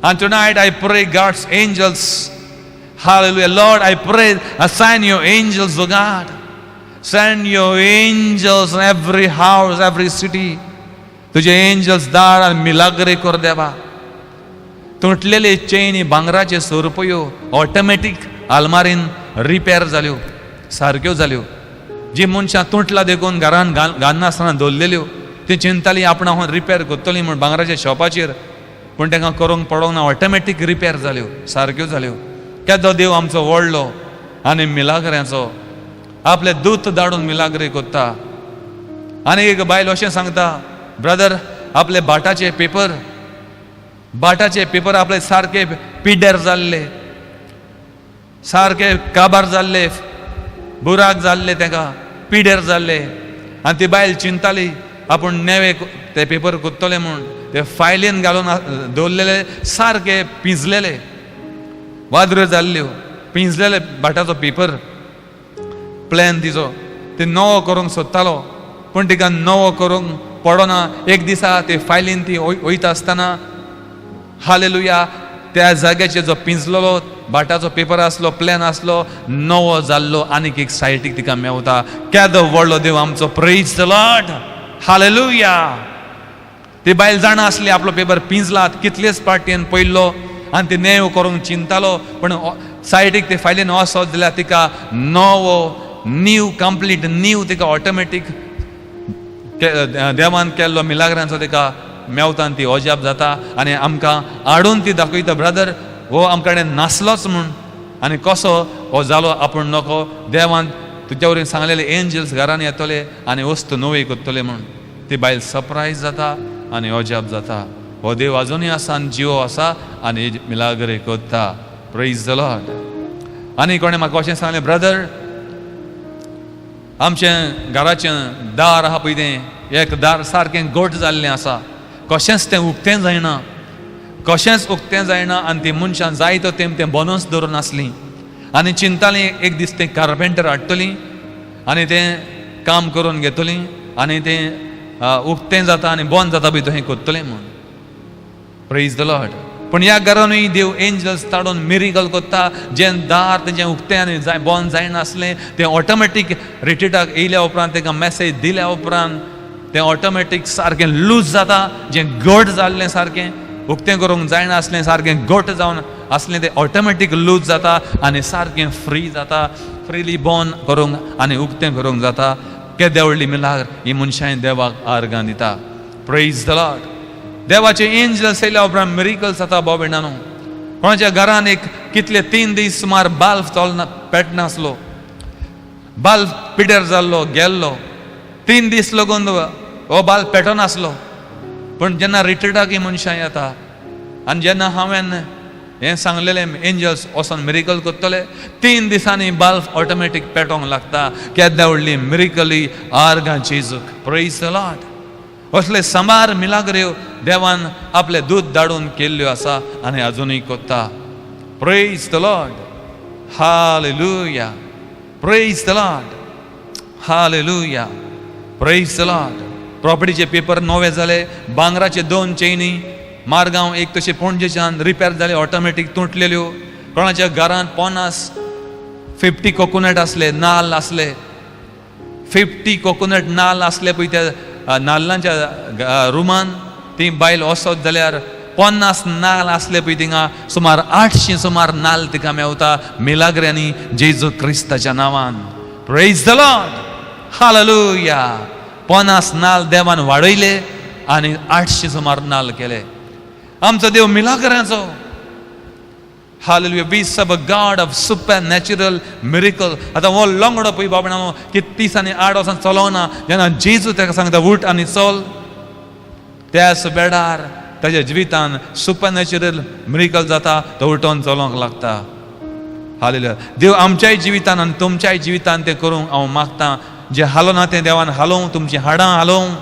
And tonight I pray God's angels. Hallelujah. Lord, I pray, assign your angels, oh God. Send your angels in every house, every city. तुझे एंजल्स धाड आनी मिलाग्रे कर देवा. तुटलेले चेनी भांगराचे सरपयो ऑटोमॅटीक आलमारीन रिपेर जाल्यो, सारक्यो जाल्यो. जी मनशां तुटला देखून घरान घालनासतना दवरलेल्यो ती चिंताली आपण हांव रिपेर करतली म्हूण भांगराच्या शॉपाचेर, पूण तांकां करूंक पडोंक ना. ऑटोमॅटीक रिपेर जाल्यो, सारक्यो जाल्यो. केदो देव आमचो व्हडलो आनी मिलाग्र्याचो. आपले दूत धाडून मिलाग्रे कोत्ता. आनी एक बायल अशें सांगता, ब्रदर आपले बाटाचे पेपर आपले सारके पिड्ड्यार जाल्ले, सारके काबार जाल्ले, बुराक जाल्ले, ताका पिड्ड्यार जाल्ले. आनी ती बायल चिंताली आपूण नेवे ते पेपर कोत्तले म्हूण. ते फायलीन घालून दवरलेले सारके पिंजलेले, वादऱ्यो जाल्ल्यो, पिंजलेले बाटाचो पेपर. प्लॅन तिचो ते नवो करूंक सोदतालो पूण तिका नवो करूंक पडोना. एक दिसा ते फायलीन ती वयता आसतना हालेलुया त्या जाग्याचेर जो पिंजलेलो बाटाचो पेपर आसलो, प्लॅन आसलो, नवो जाल्लो आनीक एक सायटीक तिका मेवता. केदो व्हडलो देव आमचो. Praise the Lord. हालेलुया. ती बायल जाणा आसली आपलो पेपर पिंजला कितलेच पार्टीन पयल्लो आनी ती नेव करूंक चिंतालो, पूण सायटीक ते फायलीन वचत जाल्यार तिका नवो कंप्लीट न्यू तिका ऑटोमॅटीक देवान केल्लो मिलाग्रांचो तिका मेवता आनी ती अजाप जाता. आनी आमकां हाडून ती दाखयता, ब्रदर हो आमचे कडेन नासलोच म्हूण आनी कसो हो जालो आपूण नको. देवान तुज्या वरवीं सांगलेले एंजल्स घरान येतले आनी वस्तू नवी करतले म्हूण. ती बायल सरप्रायज जाता आनी अजाप जाता. हो देव अजुनूय आसा आनी जिवो आसा आनी मिलाग्रे करता. Praise the Lord. आनी कोणें म्हाका अशें सांगलें, ब्रदर आमचें घराचें दार आहा पळय तें एक दार सारकें गोठ जाल्लें आसा, कशेंच तें उक्तें जायना, कशेंच उक्तें जायना. आनी ती मनशां जाय तो तें बनूच धरून आसलीं आनी चिंतालीं एक दीस तें कार्पेंटर हाडटलीं आनी तें काम करून घेतलीं आनी तें उक्तें जाता आनी बंद जाता पळय तशें करतलें म्हूण. Praise the Lord. पूण ह्या घरानूय देव एंजल्स धाडून मिरेकल करता. जें दार तेजें उक्तें आनी बंद जायनासलें तें ऑटोमॅटीक रिट्रीटाक येयल्या उपरांत ताका मॅसेज दिल्या उपरांत तें ऑटोमॅटीक सारकें लूज जाता. जें घट जाल्लें सारकें उक्तें करूंक जायना आसलें सारकें घट जावन आसलें तें ऑटोमॅटीक लूज जाता आनी सारकें फ्री जाता, फ्रीली बॉर्न करूंक आनी उक्तें करूंक जाता. केदें व्हडली मिलाग्र ही मनशांनी देवाक आर्गां दिता. Praise the Lord. देवाचे एंजल्स येयल्या उपरांत मिरेकल्स जाता भाव भयणांनो. कोणाच्या घरान एक कितले 3 दीस सुमार बाल्ब चलना पेटनासलो, बाल्ब पिड्यार जाल्लो गेल्लो, 3 दीस लागून हो बाल्ब पेटनासलो. पण जेन्ना रिट्रिटाक ही मनशां येता आनी जेन्ना हांवें हें सांगलेलें एंजल्स वचोन मिरेकल करतले, 3 दिसांनी बाल्ब ऑटोमॅटीक पेटोंक लागता. केद्या व्हडली मिरेकली आर्गां जेजूक. Praise the Lord. असले समार मिलाग्र्यो देवान आपले दूत धाडून केल्ल्यो आसा आनी अजुनूय कोत्ता. Praise the Lord. Hallelujah. Praise the Lord. Hallelujah. Praise the Lord. प्रॉपर्टीचे पेपर नवे जाले, भांगराचे 2 चेनी मारगांव एक तशे पणजेच्यान रिपेर जाले, ऑटोमॅटीक तुटलेल्यो. कोणाच्या घरांत 50 कोकोनट आसले, नाल्ल आसले, 50 कोकोनट नाल्ल आसले पळय, त्या नाल्लांच्या रुमान ती बायल वसत जाल्यार 50 नाल्ल आसले पळय, थिंगा सुमार 800 सुमार नाल्ल तिका मेवता मिलाग्र्यांनी जेजू क्रिस्ताच्या नांवान. Praise the Lord. हालेलुया. 50 नाल्ल देवान वाडयले आनी 800 सुमार नाल्ल केले. आमचो देव मिलाग्रांचो. Hallelujah. We serve a God of supernatural miracle. आतां हो लोंगडो पळय बाबा कितें 30 आनी 8 वर्सां चलोना, जेन्ना जेजू ताका सांगता उठ आनी चल, त्याच वेळार ताच्या जिवितान सुपरनॅचरल मिरेकल जाता, तो उठोन चलोंक लागता. हालेलुया. देव आमच्याय जिवितान आनी तुमच्याय जिवितान तें करूंक हांव मागतां. जे हालोना तें देवान हालोवं, तुमचीं हाडां हालोवं,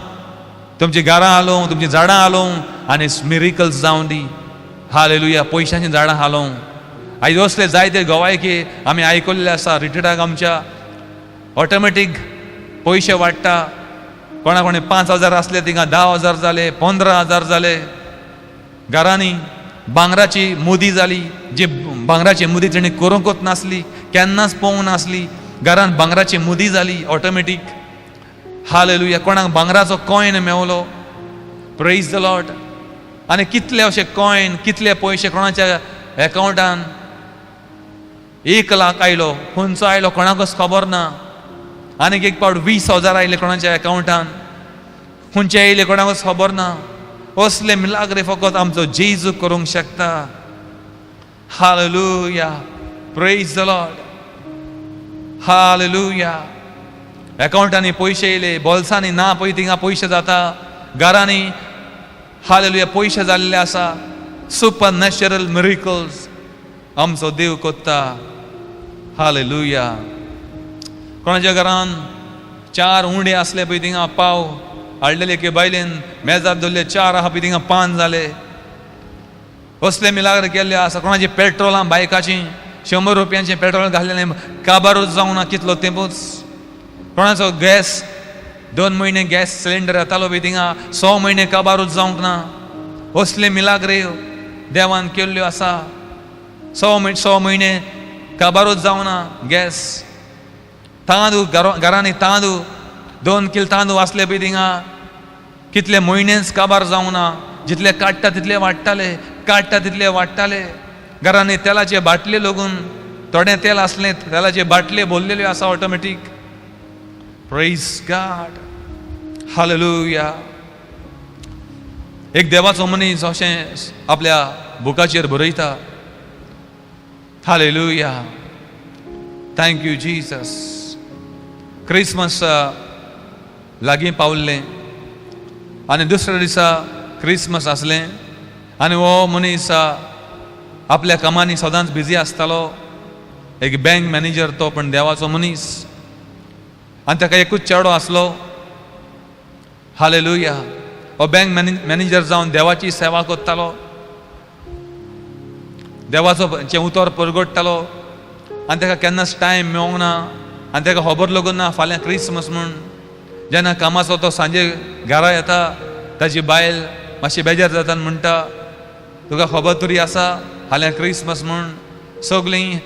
तुमचीं घरां हालोवं, तुमचीं झाडां हालोवं आनी मिरेकल्स जावं दी. हालेलुया. पयशांचीं झाडां हालोवं. आयज असले जायते गोवायकी आमी आयकल्ले आसा. रिट्रिटाक आमच्या ऑटोमॅटीक पयशे वाडटा. कोणा कोणी 5,000 आसले थिंगा 10,000 जाले, 15,000 जाले. घरांनी भांगराची मुदी जाली, जी भांगराची मुदी तेणी करूंकच नासली, केन्नाच पळोवंक नासली. घरान भांगराची मुदी जाली ऑटोमॅटीक. हालेलुया. कोणाक भांगराचो कॉयन मेवलो. Praise the Lord. आनी कितले अशे कॉयन, कितले पयशे कोणाच्या एकाउंटान 1 लाख आयलो, खंयचो आयलो कोणाकच खबर ना. आनीक एक पावट 20,000 आयले कोणाच्या एकाउंटान, खंयचे आयले कोणाकच खबर ना. असले मिलाग्रे फकत आमचो जेजू करूंक शकता. Hallelujah. Praise the Lord. Hallelujah. एकाउंटांनी पयशे येयले, बोल्सांनी ना पळय थिंगा पयशे जाता. घरांनी हालेलुया पयशे जाल्ले आसा. सुपरनॅचरल मिरेकल्स आमचो देव कोत्ता. हालेलुया. कोणाच्या घरान 4 उंडे आसले पळय थिंगा पाव हाडलेले, की बायलेन मेजार दवरले 4 आहा पळय थिंगा 5 जाले. असले मिलाग्र केल्ले आसा. कोणाची पेट्रोलां बायकाची 100 रुपयांचें पेट्रोल घाल्लेलें काबारूच जावं ना कितलो तेंपूच. कोणाचो गॅस 2 म्हयने गॅस सिलिंडर येतालो पळय थिंगा 6 म्हयने काबारूच जावंक ना. असले मिलाग्रे देवान केल्ल्यो आसा. 6 म्हयने काबारूच जावना गॅस. तांदूळ घरांनी तांदूळ 2 किल तांदूळ आसले पळय थिंगा कितले म्हयनेच काबार जावं ना. जितले काडटा तितले वाडटाले, काडटा तितले वाडटाले. घरांनी तेलाचे बाटले लागून थोडें तेल आसलें, तेलाचे बाटले भरलेल्यो आसा ऑटोमॅटीक. Praise God. हालेलुया. एक देवाचो मनीस अशें आपल्या बुकाचेर बरयता. Hallelujah. Thank you Jesus. Christmas लागीं पावल्लें आनी दुसऱ्या दिसा क्रिसमस आसलें आनी हो मनीस आपल्या कामांनी सदांच बिजी आसतालो. एक बँक मॅनेजर तो, पण देवाचो मनीस. आनी ताका एकूच चेडो आसलो. हालेलुया. हो बँक मॅनेजर जावन देवाची सेवा करतालो, देवाचो उतर परगडटालो. आनी ताका केन्नाच टायम मेळोंक ना. आनी ताका खबर लागून ना फाल्यां क्रिसमस म्हूण. जेन्ना कामाचो तो सांजे घरा येता, ताची बायल मातशी बेजार जाता आनी म्हणटा, तुका खबर तरी आसा फाल्यां क्रिसमस म्हूण. सगळीं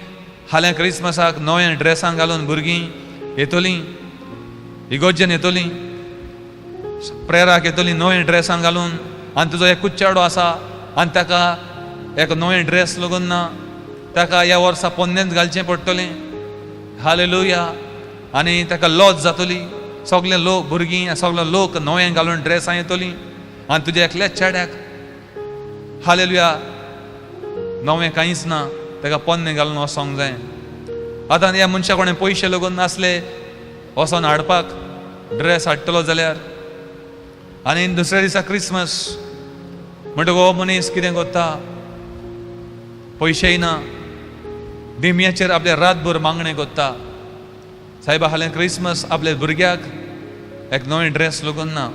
फाल्यां क्रिसमसाक नव्या ड्रेसां घालून भुरगीं येतलीं, इगोर्जेन येतलीं, प्रेराक येतलीं नव्या ड्रेसां घालून. आनी तुजो एकूच चेडो आसा आनी ताका एक नवें ड्रेस लागून ना, ताका ह्या वर्सा पोन्नेंच घालचें पडटलें. हालेलुया. आनी ताका लॉज जातली. सगळे लोक भुरगीं सगळे लोक नवें घालून ड्रेसां येतलीं आनी तुज्या एकल्याच चेड्याक हालेलुया नवें कांयच ना, ताका पोन्नें घालून वचोंक जाय. आतां ह्या मनशा कोणें पयशे लागून नासले वचोन हाडपाक ड्रेस हाडटलो जाल्यार, आनी दुसऱ्या दिसा क्रिसमस म्हणटकच हो मनीस कितें करता, पयशेय ना, दिम्याचेर आपले रातभर मागणें करता. सायबा हालें क्रिसमस आपल्या भुरग्याक एक नवें ड्रेस लागून ना,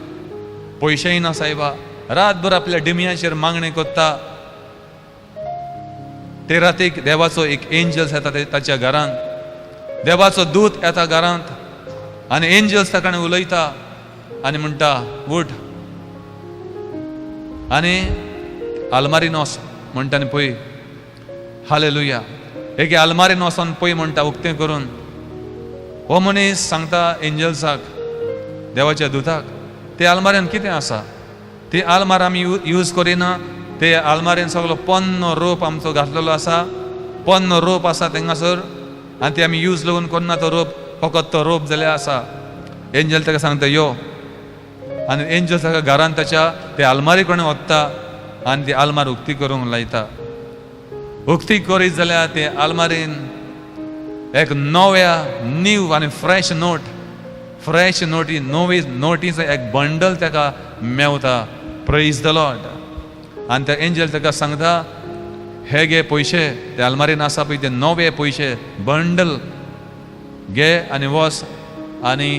पयशेय ना सायबा, रातभर आपल्या दिम्याचेर मागणें करता. ते रातीक देवाचो एक एंजल्स येता ताच्या घरांत, देवाचो दूत येता घरांत आनी एंजल्स ताका उलयता आनी म्हणटा उठ आनी आलमारीन वच म्हणटा आनी पळय. हालेलुया. एके आलमारीन वचोन पळय म्हणटा उक्तें करून. हो मनीस सांगता एंजल्साक, देवाच्या दुताक, ते आलमारीन कितें आसा, ती आलमार आमी यूज करिना, ते आलमारीन सगळो पोन्नो रोप आमचो घातलेलो आसा, पोन्नो रोप आसा थंयसर आनी ते आमी यूज लागून करना तो रोप, फकत तो रोप जाल्यार आसा. एंजल ताका सांगता यो, आनी एंजल ताका घरांत ताच्या ते आलमारी कडेन वता आनी ती आलमार उक्ती करूंक लायता. उक्ती करीत जाल्यार ते आलमारीन एक न्यू आनी फ्रेश नोटी नोटीचो एक बंडल ताका मेवता. Praise the Lord. आनी ते एंजल ताका सांगता हे घे पयशे, ते आलमारीन आसा पळय ते नवे पयशे बंडल घे आनी वच आनी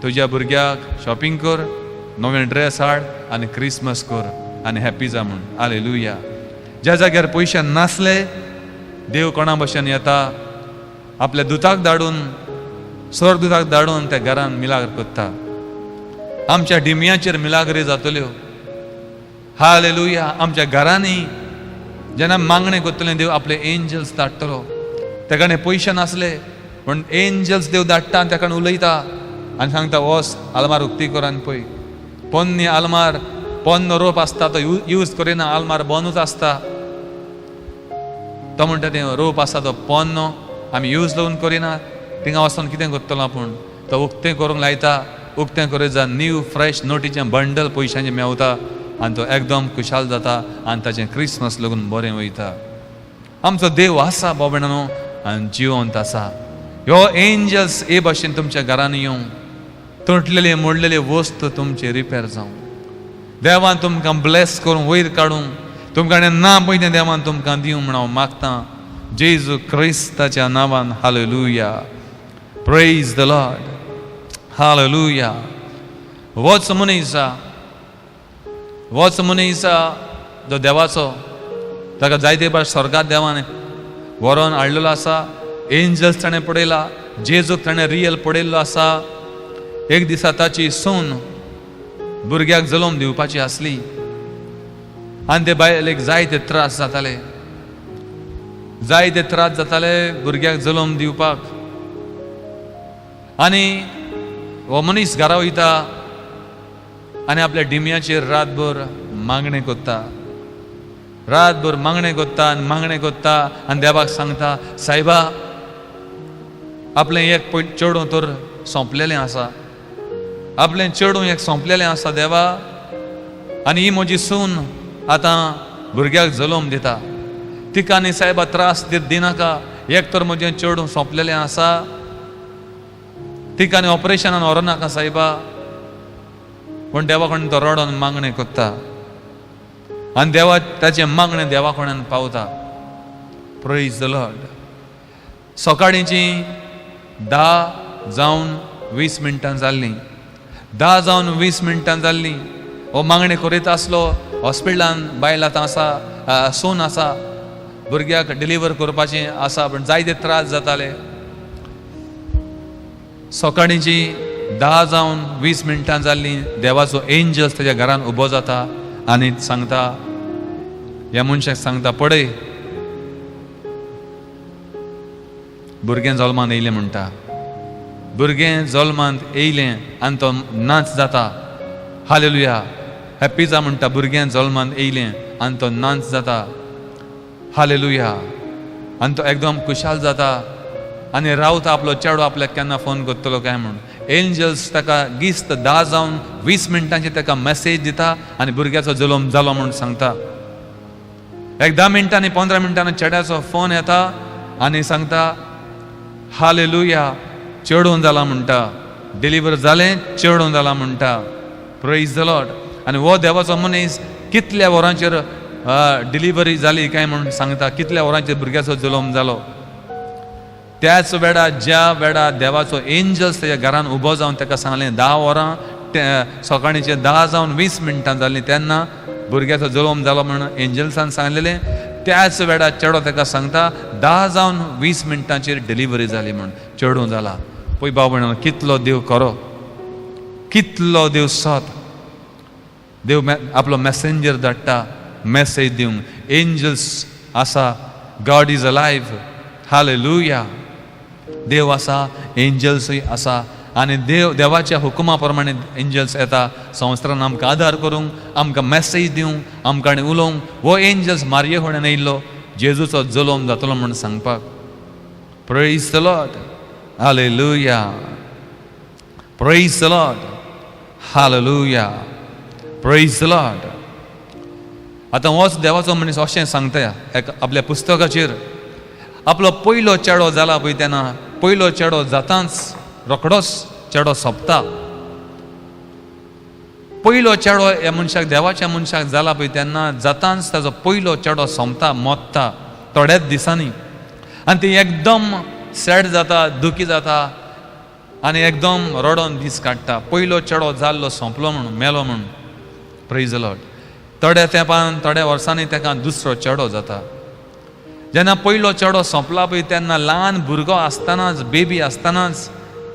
तुज्या भुरग्याक शॉपिंग कर, नवें ड्रेस हाड आनी क्रिसमस कर आनी हॅप्पी जा म्हूण. हालेलुया. ज्या जाग्यार पयशे नासले देव कोणा भशेन येता, आपल्या दुताक धाडून स्वर्गदूताक धाडून त्या घरान मिलाग्र करता. आमच्या दिम्याचेर मिलाग्री जातल्यो. हालेलुया. आमच्या घरांनी जेन्ना मागणें करतले देव आपले एंजल्स धाडटलो. त्या कडेन पयशे नासले पूण एंजल्स देव धाडटा आनी त्या कडेन उलयता आनी सांगता वच आलमार उक्ती कर आनी पळय. पोन्नी आलमार, पोन्नो रोप आसता तो यूज करिना, आलमार बंदूच आसता. तो म्हणटा तें रोप आसा तो पोन्नो आमी यूज लागून करिना, थिंगा वचोन कितें करतलो आपूण. तो उक्तें करूंक लायता. उक्तें करीत जा न्यू फ्रेश नोटीचें बंडल पयशांचें मेवता आनी तो एकदम खुशाल जाता आनी ताचें क्रिसमस लागून बरें वयता. आमचो देव आसा बाबणानो आनी जिवंत आसा. ह्यो एंजल्स हे भाशेन तुमच्या घरान येवं, तुटलेले मोडलेले वस्तू तुमचे रिपेर जावं, देवान तुमकां ब्लेस करून वयर काडूं, तुमकां ना पळय तें देवान तुमकां दिवं म्हण हांव मागतां जेजू क्रिस्ताच्या नांवान. Hallelujah. Praise the Lord. Hallelujah. होच मनीस जो देवाचो, ताका जायते भाशेन स्वर्गांत देवान व्हरोन हाडलेलो आसा. एंजल्स ताणें पळयला, जेजूक ताणें रियल पळयल्लो आसा. एक दिसा ताची सून भुरग्याक जल्म दिवपाची आसली आनी ते बायलेक जायते त्रास जाताले भुरग्याक जल्म दिवपाक. आनी हो मनीस घरा वयता आनी आपल्या दिम्याचेर रातभर मागणें करता, मागणें करता आनी देवाक सांगता सायबा आपलें एक चेडूं तर सोंपलेलें आसा, आपलें चेडूं एक सोंपलेलें आसा देवा, आनी ही म्हजी सून आतां भुरग्याक जल्म दिता, तिका आनी सायबा त्रास दिनाका. एक तर म्हजें चेडूं सोंपलेलें आसा, तिका आनी ऑपरेशनान व्हरनाका सायबा. पूण देवा कडेन तो रडोन मागणें करता आनी देवा ताचें मागणें देवा कडेन पावता. Praise the Lord. सकाळींचीं 10:20 जाल्लीं. 10:20 जाल्लीं. हो मागणें करीत आसलो. हॉस्पिटलान बायल आतां आसा, सून आसा, भुरग्याक डिलिव्हर करपाचें आसा पूण जायते त्रास जाताले. सकाळींचीं 10:20 जाल्लीं. देवाचो एंजल्स ताच्या घरान उबो जाता आनी सांगता, ह्या मनशाक सांगता पळय भुरगें जल्मांत येयलें म्हणटा. भुरगें जल्मांत येयलें आनी तो नाच जाता. हालेलुया. हॅप्पी जा म्हणटा भुरग्यां जल्मान येयलें आनी तो नाच जाता, हालेलुया, आनी तो एकदम खुशाल जाता आनी रावता आपलो चेडो आपल्याक केन्ना फोन करतलो काय म्हूण. एंजल्स ताका गिस्त 10 जावन 20 मिनटांची ताका मेसेज दिता आनी भुरग्याचो जल्म जालो म्हूण सांगता. एक 10 मिनटांनी 15 मिनटांनी चेड्याचो फोन येता आनी सांगता हालेलुया चेडूं जाला म्हणटा, डिलिव्हर जालें चेडूं जाला म्हणटा. Praise the Lord. आनी हो देवाचो मनीस कितल्या वरांचेर डिलिव्हरी जाली काय म्हणून सांगता, कितल्या वरांचेर भुरग्याचो जल्म जालो. त्याच वेळा ज्या वेळा देवाचो एंजल्स तेच्या घरान उबो जावन ताका सांगलें 10 वरां सकाळीचे 10 जावन 20 मिनटां जालीं तेन्ना भुरग्याचो जल्म जालो म्हणून एंजल्सान सांगलेलें. त्याच वेळा चेडो ताका सांगता 10 जावन 20 मिनटांचेर डिलिव्हरी जाली म्हणून चेडूं जाला. पळय भाव भयण, कितलो देव खरो, कितलो देव सत. देव आपलो मेसेंजर धाडटा मेसेज दिवंक. एंजल्स आसा, गॉड इज अलायव्ह, हालेलुया. देव आसा, एंजल्सूय आसा आनी देवाच्या हुकुमा प्रमाणे एंजल्स येता संवसारान आमकां आदार करूंक, आमकां मेसेज दिवंक, आमकां उलोवंक. हो एंजल्स मारये होण्यान येयल्लो जेजूचो जल्म जातलो म्हूण सांगपाक. Praise the Lord, hallelujah, praise the Lord, hallelujah, praise the Lord. आतां होच देवाचो मनीस अशें सांगता आपल्या पुस्तकाचेर. आपलो पयलो चेडो जाला पळय तेन्ना, पयलो चेडो जाताच रोखडोच चेडो सोंपता. पयलो चेडो ह्या मनशाक, देवाच्या मनशाक जाला पळय तेन्ना जाताच ताजो पयलो चेडो सोंपता, मोत्ता थोड्याच दिसांनी. आनी ती एकदम सॅड जाता, दुखी जाता आनी एकदम रडोन दीस काडटा. पयलो चेडो जाल्लो सोंपलो म्हणून, मेलो म्हणून. Praise the Lord. थोड्या तेंपान, थोड्या वर्सांनी ताका दुसरो चेडो जाता. जेन्ना पयलो चेडो सोंपला पळय तेन्ना ल्हान भुरगो आसतनाच, बेबी आसतनाच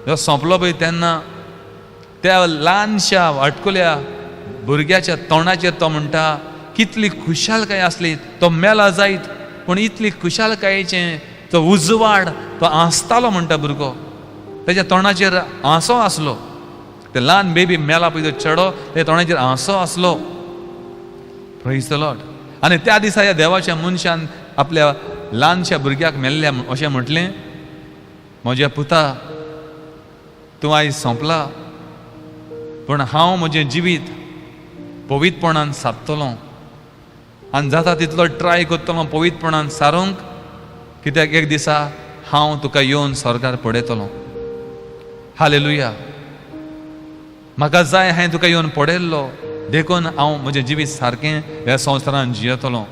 जो सोंपलो पळय तेन्ना त्या ल्हानशा वाटकुल्या भुरग्याच्या तोंडाचेर तो म्हणटा कितली खुशालकाय आसली. तो मेला जायत पूण इतली खुशालकायेचें तो उजवाड तो आसतालो म्हणटा भुरगो. तेज्या तोंडाचेर आंसो आसलो. ते ल्हान बेबी मेला पळय तो चेडो, तेज्या तोंडाचेर आंसो आसलो. Praise the Lord. आनी त्या दिसा ह्या देवाच्या मनशान आपल्या ल्हानशा भुरग्याक मेल्ल्या अशें म्हटलें, म्हज्या पुता तूं आयज सोंपला पूण हांव म्हजें जिवीत पवित्रपणान सारतलो आनी जाता तितलो ट्राय करतलो पवित्रपणान सारूंक, कित्याक एक दिसा हांव तुका येवन स्वर्गार पडयतलो. हालेलुया. म्हाका जाय हांवें तुका येवन पडयल्लो देखून हांव म्हजें जिवीत सारकें ह्या संवसारान जियेतलो.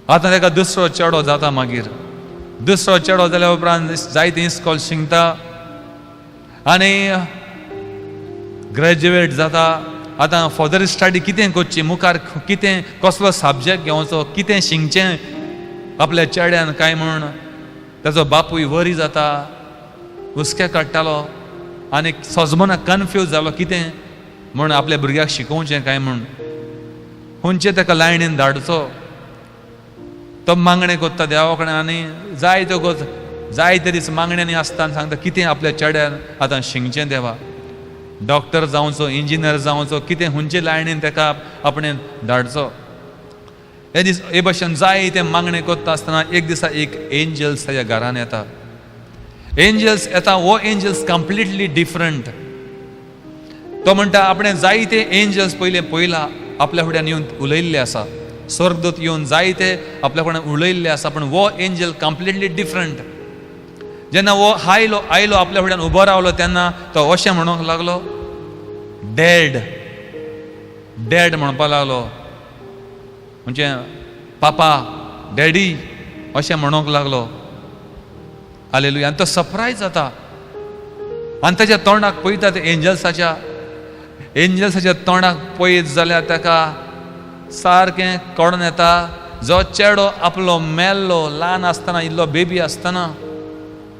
आतां ताका दुसरो चेडो जाता. मागीर दुसरो चेडो जाल्या उपरांत जायतीं इस्कॉल शिंकता आनी ग्रॅज्युएट जाता. आतां फर्दर स्टडी कितें करची, मुखार कितें, कसलो सब्जेक्ट घेवचो, कितें शिंकचें आपल्या चेड्यान काय म्हूण ताजो बापूय वरी जाता, हुस्के काडटालो आनी सोजमोना कन्फ्यूज जालो कितें म्हूण आपल्या भुरग्याक शिकोवचें काय म्हूण. खंयचे ताका लायणीन धाडचो तो मागणें करता देवा कडेन आनी जायते दीस मागण्यांनी आसता आनी सांगता कितें आपल्या चेड्यान आतां शिंकचें देवा. डॉक्टर जावचो, इंजिनियर जावचो, कितें खंयचे लायणीन ताका आपणें धाडचो. हे भशेन जायते मागणें करता आसतना एक दिसा एक एंजल्स ताच्या घरान येता. एंजल्स येता. हो एंजल्स कंप्लिटली डिफरंट. तो म्हणटा आपणें जायते एंजल्स पयला आपल्या फुड्यान येवन उलयल्ले आसा. स्वर्गदूत येवन जायते आपल्या फुड्यान उलयल्ले आसा पूण हो एंजल कंप्लिटली डिफरंट. जेन्ना हो आयलो आपल्या फुड्यान उबो रावलो तेन्ना तो अशें म्हणूंक लागलो, डॅड डॅड म्हणपाक लागलो. म्हणजे पापा, डॅडी अशें म्हणूंक लागलो. हालेलुया. आनी तो सरप्रायज जाता आनी ताच्या तोंडाक पळयता ते एंजल्साच्या तोंडाक पळयत जाल्यार ताका सारकें कळून येता जो चेडो आपलो मेल्लो ल्हान आसतना, इल्लो बेबी आसतना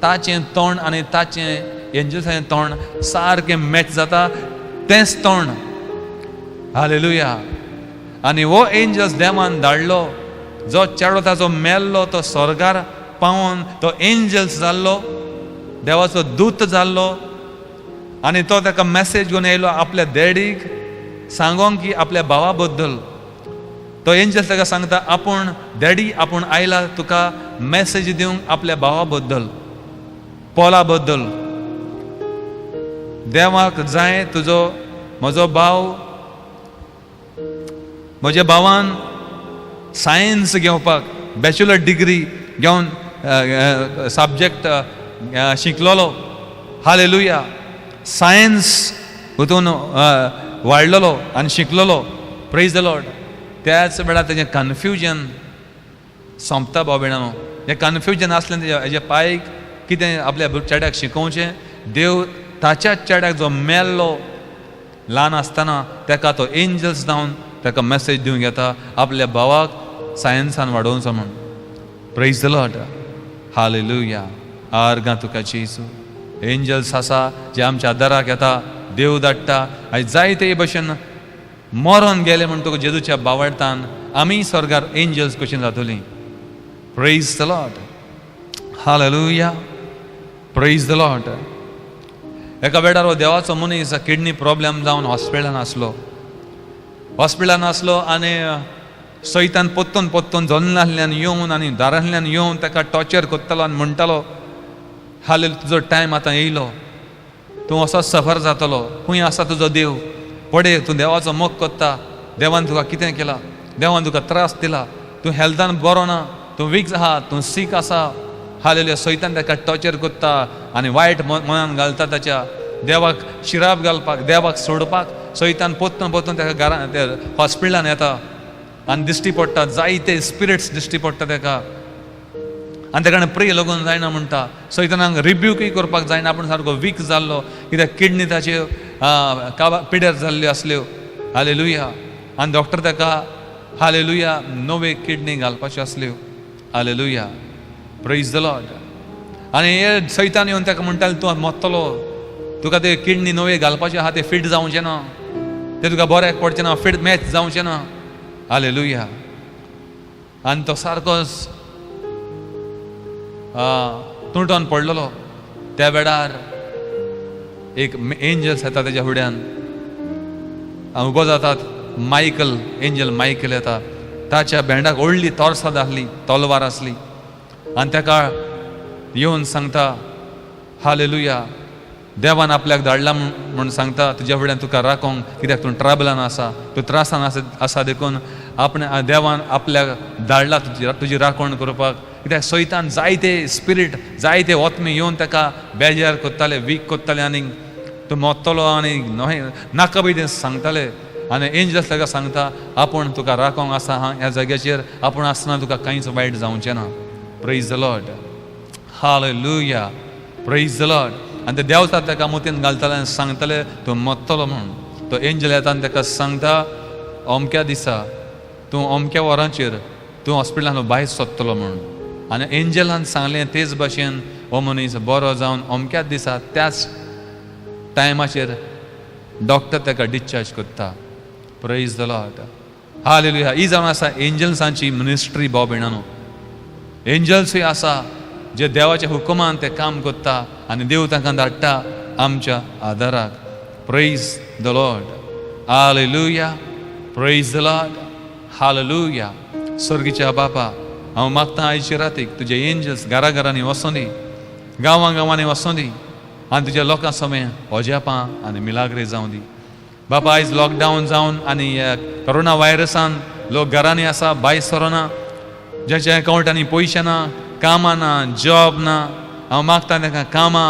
ताचें तोंड आनी ताचें एंजल्साचें तोंड सारकें मॅच जाता. तेंच तोंड. हालेलुया. आनी हो एंजल्स देवान धाडलो. जो चेडो ताचो मेल्लो तो स्वर्गार पावोन तो एंजल्स जाल्लो, देवाचो दूत जाल्लो आनी तो ताका मॅसेज घेवन येयलो आपल्या डॅडीक सांगोंक की आपल्या भावा बद्दल तो एंजल ताका सांगता आपूण डॅडी आपूण आयला तुका मॅसेज दिवंक आपल्या भावा बद्दल पॉला बद्दल देवाक जाय तुजो म्हजो भाव म्हज्या भावान सायन्स घेवपाक बॅचलर डिग्री घेवन सब्जेक्ट शिकलोलो हालेलुया सायन्स हितून वाडलेलो आनी शिकलेलो प्रेज द लॉर्ड त्याच वेळार तेजें कन्फ्युजन सोंपता भावभयणांनो हें कन्फ्युजन आसलें हेजे पायक कितें आपल्या चेड्याक शिकोवचें देव ताच्याच चेड्याक जो मेल्लो ल्हान आसतना ताका तो एंजल्स जावन ताका मॅसेज दिवंक येता आपल्या भावाक सायन्सान वाडोवचो म्हूण प्रेज द लॉर्ड हालेलुया आर्गां तुका जेजू एंजल्स आसा जे आमच्या आदाराक येता देव धाडटा आयज जायते भशेन मरोन गेले म्हूण तुका जेजूच्या बावडतान आमी स्वर्गार एंजल्स कशीं जातलीं praise the Lord hallelujah praise the Lord एका वेळार हो देवाचो मनीस किडनी प्रॉब्लेम जावन हॉस्पिटलान आसलो आनी सैतान पोत्तून पोत्तून जन्नांतल्यान येवन आनी दारांतल्यान येवन ताका टॉर्चर कोत्तालो आनी म्हणटालो हालेल तुजो टायम आतां येयलो तूं असो सफर जातलो खंय आसा तुजो देव पडे तूं देवाचो मोग कोत्ता देवान तुका कितें केलां देवान तुका त्रास दिला तूं हेल्थान बरो ना तूं वीक आहा तूं सीक आसा हालेलुया सैतान ताका टॉर्चर कोत्ता आनी वायट मनान घालता ताच्या देवाक शिराप घालपाक देवाक सोडपाक सैतान पोत्तून पोत्तून ताका घरान हॉस्पिटलान येता आनी दिश्टी पडटा जायते स्पिरिट्स दिश्टी पडटा ताका आनी ताका प्रे लागून जायना म्हणटा सैतानाक रिब्यूकय करपाक जायना पूण सारको वीक जाल्लो कित्याक किडनी ताच्यो पिड्यार जाल्ल्यो आसल्यो हालेलुया आनी डॉक्टर ताका हालेलुया नवे किडनी घालपाच्यो आसल्यो हालेलुया प्रेज द लॉर्ड आनी हे सैतान येवन ताका म्हणटाले तूं मरतलो तुका ते किडनी नवे घालपाचे आहा ते फिट जावचे ना ते तुका बऱ्याक पडचे ना फिट मॅच जावचे ना हालेलुया आनी तो सारकोच तुटोन पडलेलो त्या वेळार एक एंजल्स येता तेज्या फुड्यान उबो जातात मायकल एंजल मायकल येता ताच्या भेंडाक व्हडली तोर्साद आसली तलवार आसली आनी ताका येवन सांगता हालेलुया देवान आपल्याक धाडला म्हूण सांगता तुज्या फुड्यान तुका राखोंक कित्याक तूं ट्रबलान आसा तूं त्रासान आसा देखून आपणे देवान आपल्याक धाडला तुजी राखण करपाक कित्याक सैतान जायते स्पिरीट जायते वत्मे येवन ताका बेजार कोत्ताले वीक कोत्ताले आनी तूं मरतलो आनी नाका बी तें सांगताले आनी एंजल्स ताका सांगता आपूण तुका राखोंक आसा ह्या जाग्याचेर आपूण आसतना तुका कांयच वायट जावचें ना praise the Lord hallelujah praise the Lord आनी ते देंवतात ताका मुतीन घालताले आनी सांगताले तूं मरतलो म्हूण तो एंजल येता आनी ताका सांगता अमक्या दिसा तूं अमक्या वरांचेर तूं हॉस्पिटलान भायर सरतलो म्हणून आनी एंजलान सांगलें तेच भाशेन हो मनीस बरो जावन अमक्याच दिसा त्याच टायमाचेर डॉक्टर ताका डिस्चार्ज करता प्रेज द लॉर्ड हालेलुया ही जावन आसा एंजल्सांची मिनिस्ट्री भाव भयणांनो एंजल्सूय आसा जे देवाच्या हुकुमान ते काम करता आनी देव तांकां धाडटा आमच्या आदाराक praise the Lord hallelujah praise the Lord hallelujah स्वर्गीच्या बापा हांव मागता आयचे रातीक तुजे एंजल्स घराघरांनी वचूं दी गांवां गांवांनी वचूं दी आनी तुज्या लोकां समें ओजेपां आनी मिलाग्रे जावं दी बापा आयज लॉकडावन जावन आनी कोरोना व्हायरसान लोक घरांनी आसा भायर सरोना ज्याच्या अकाउंटांनी पयशे ना कामां ना जॉब ना हांव मागता तांकां कामां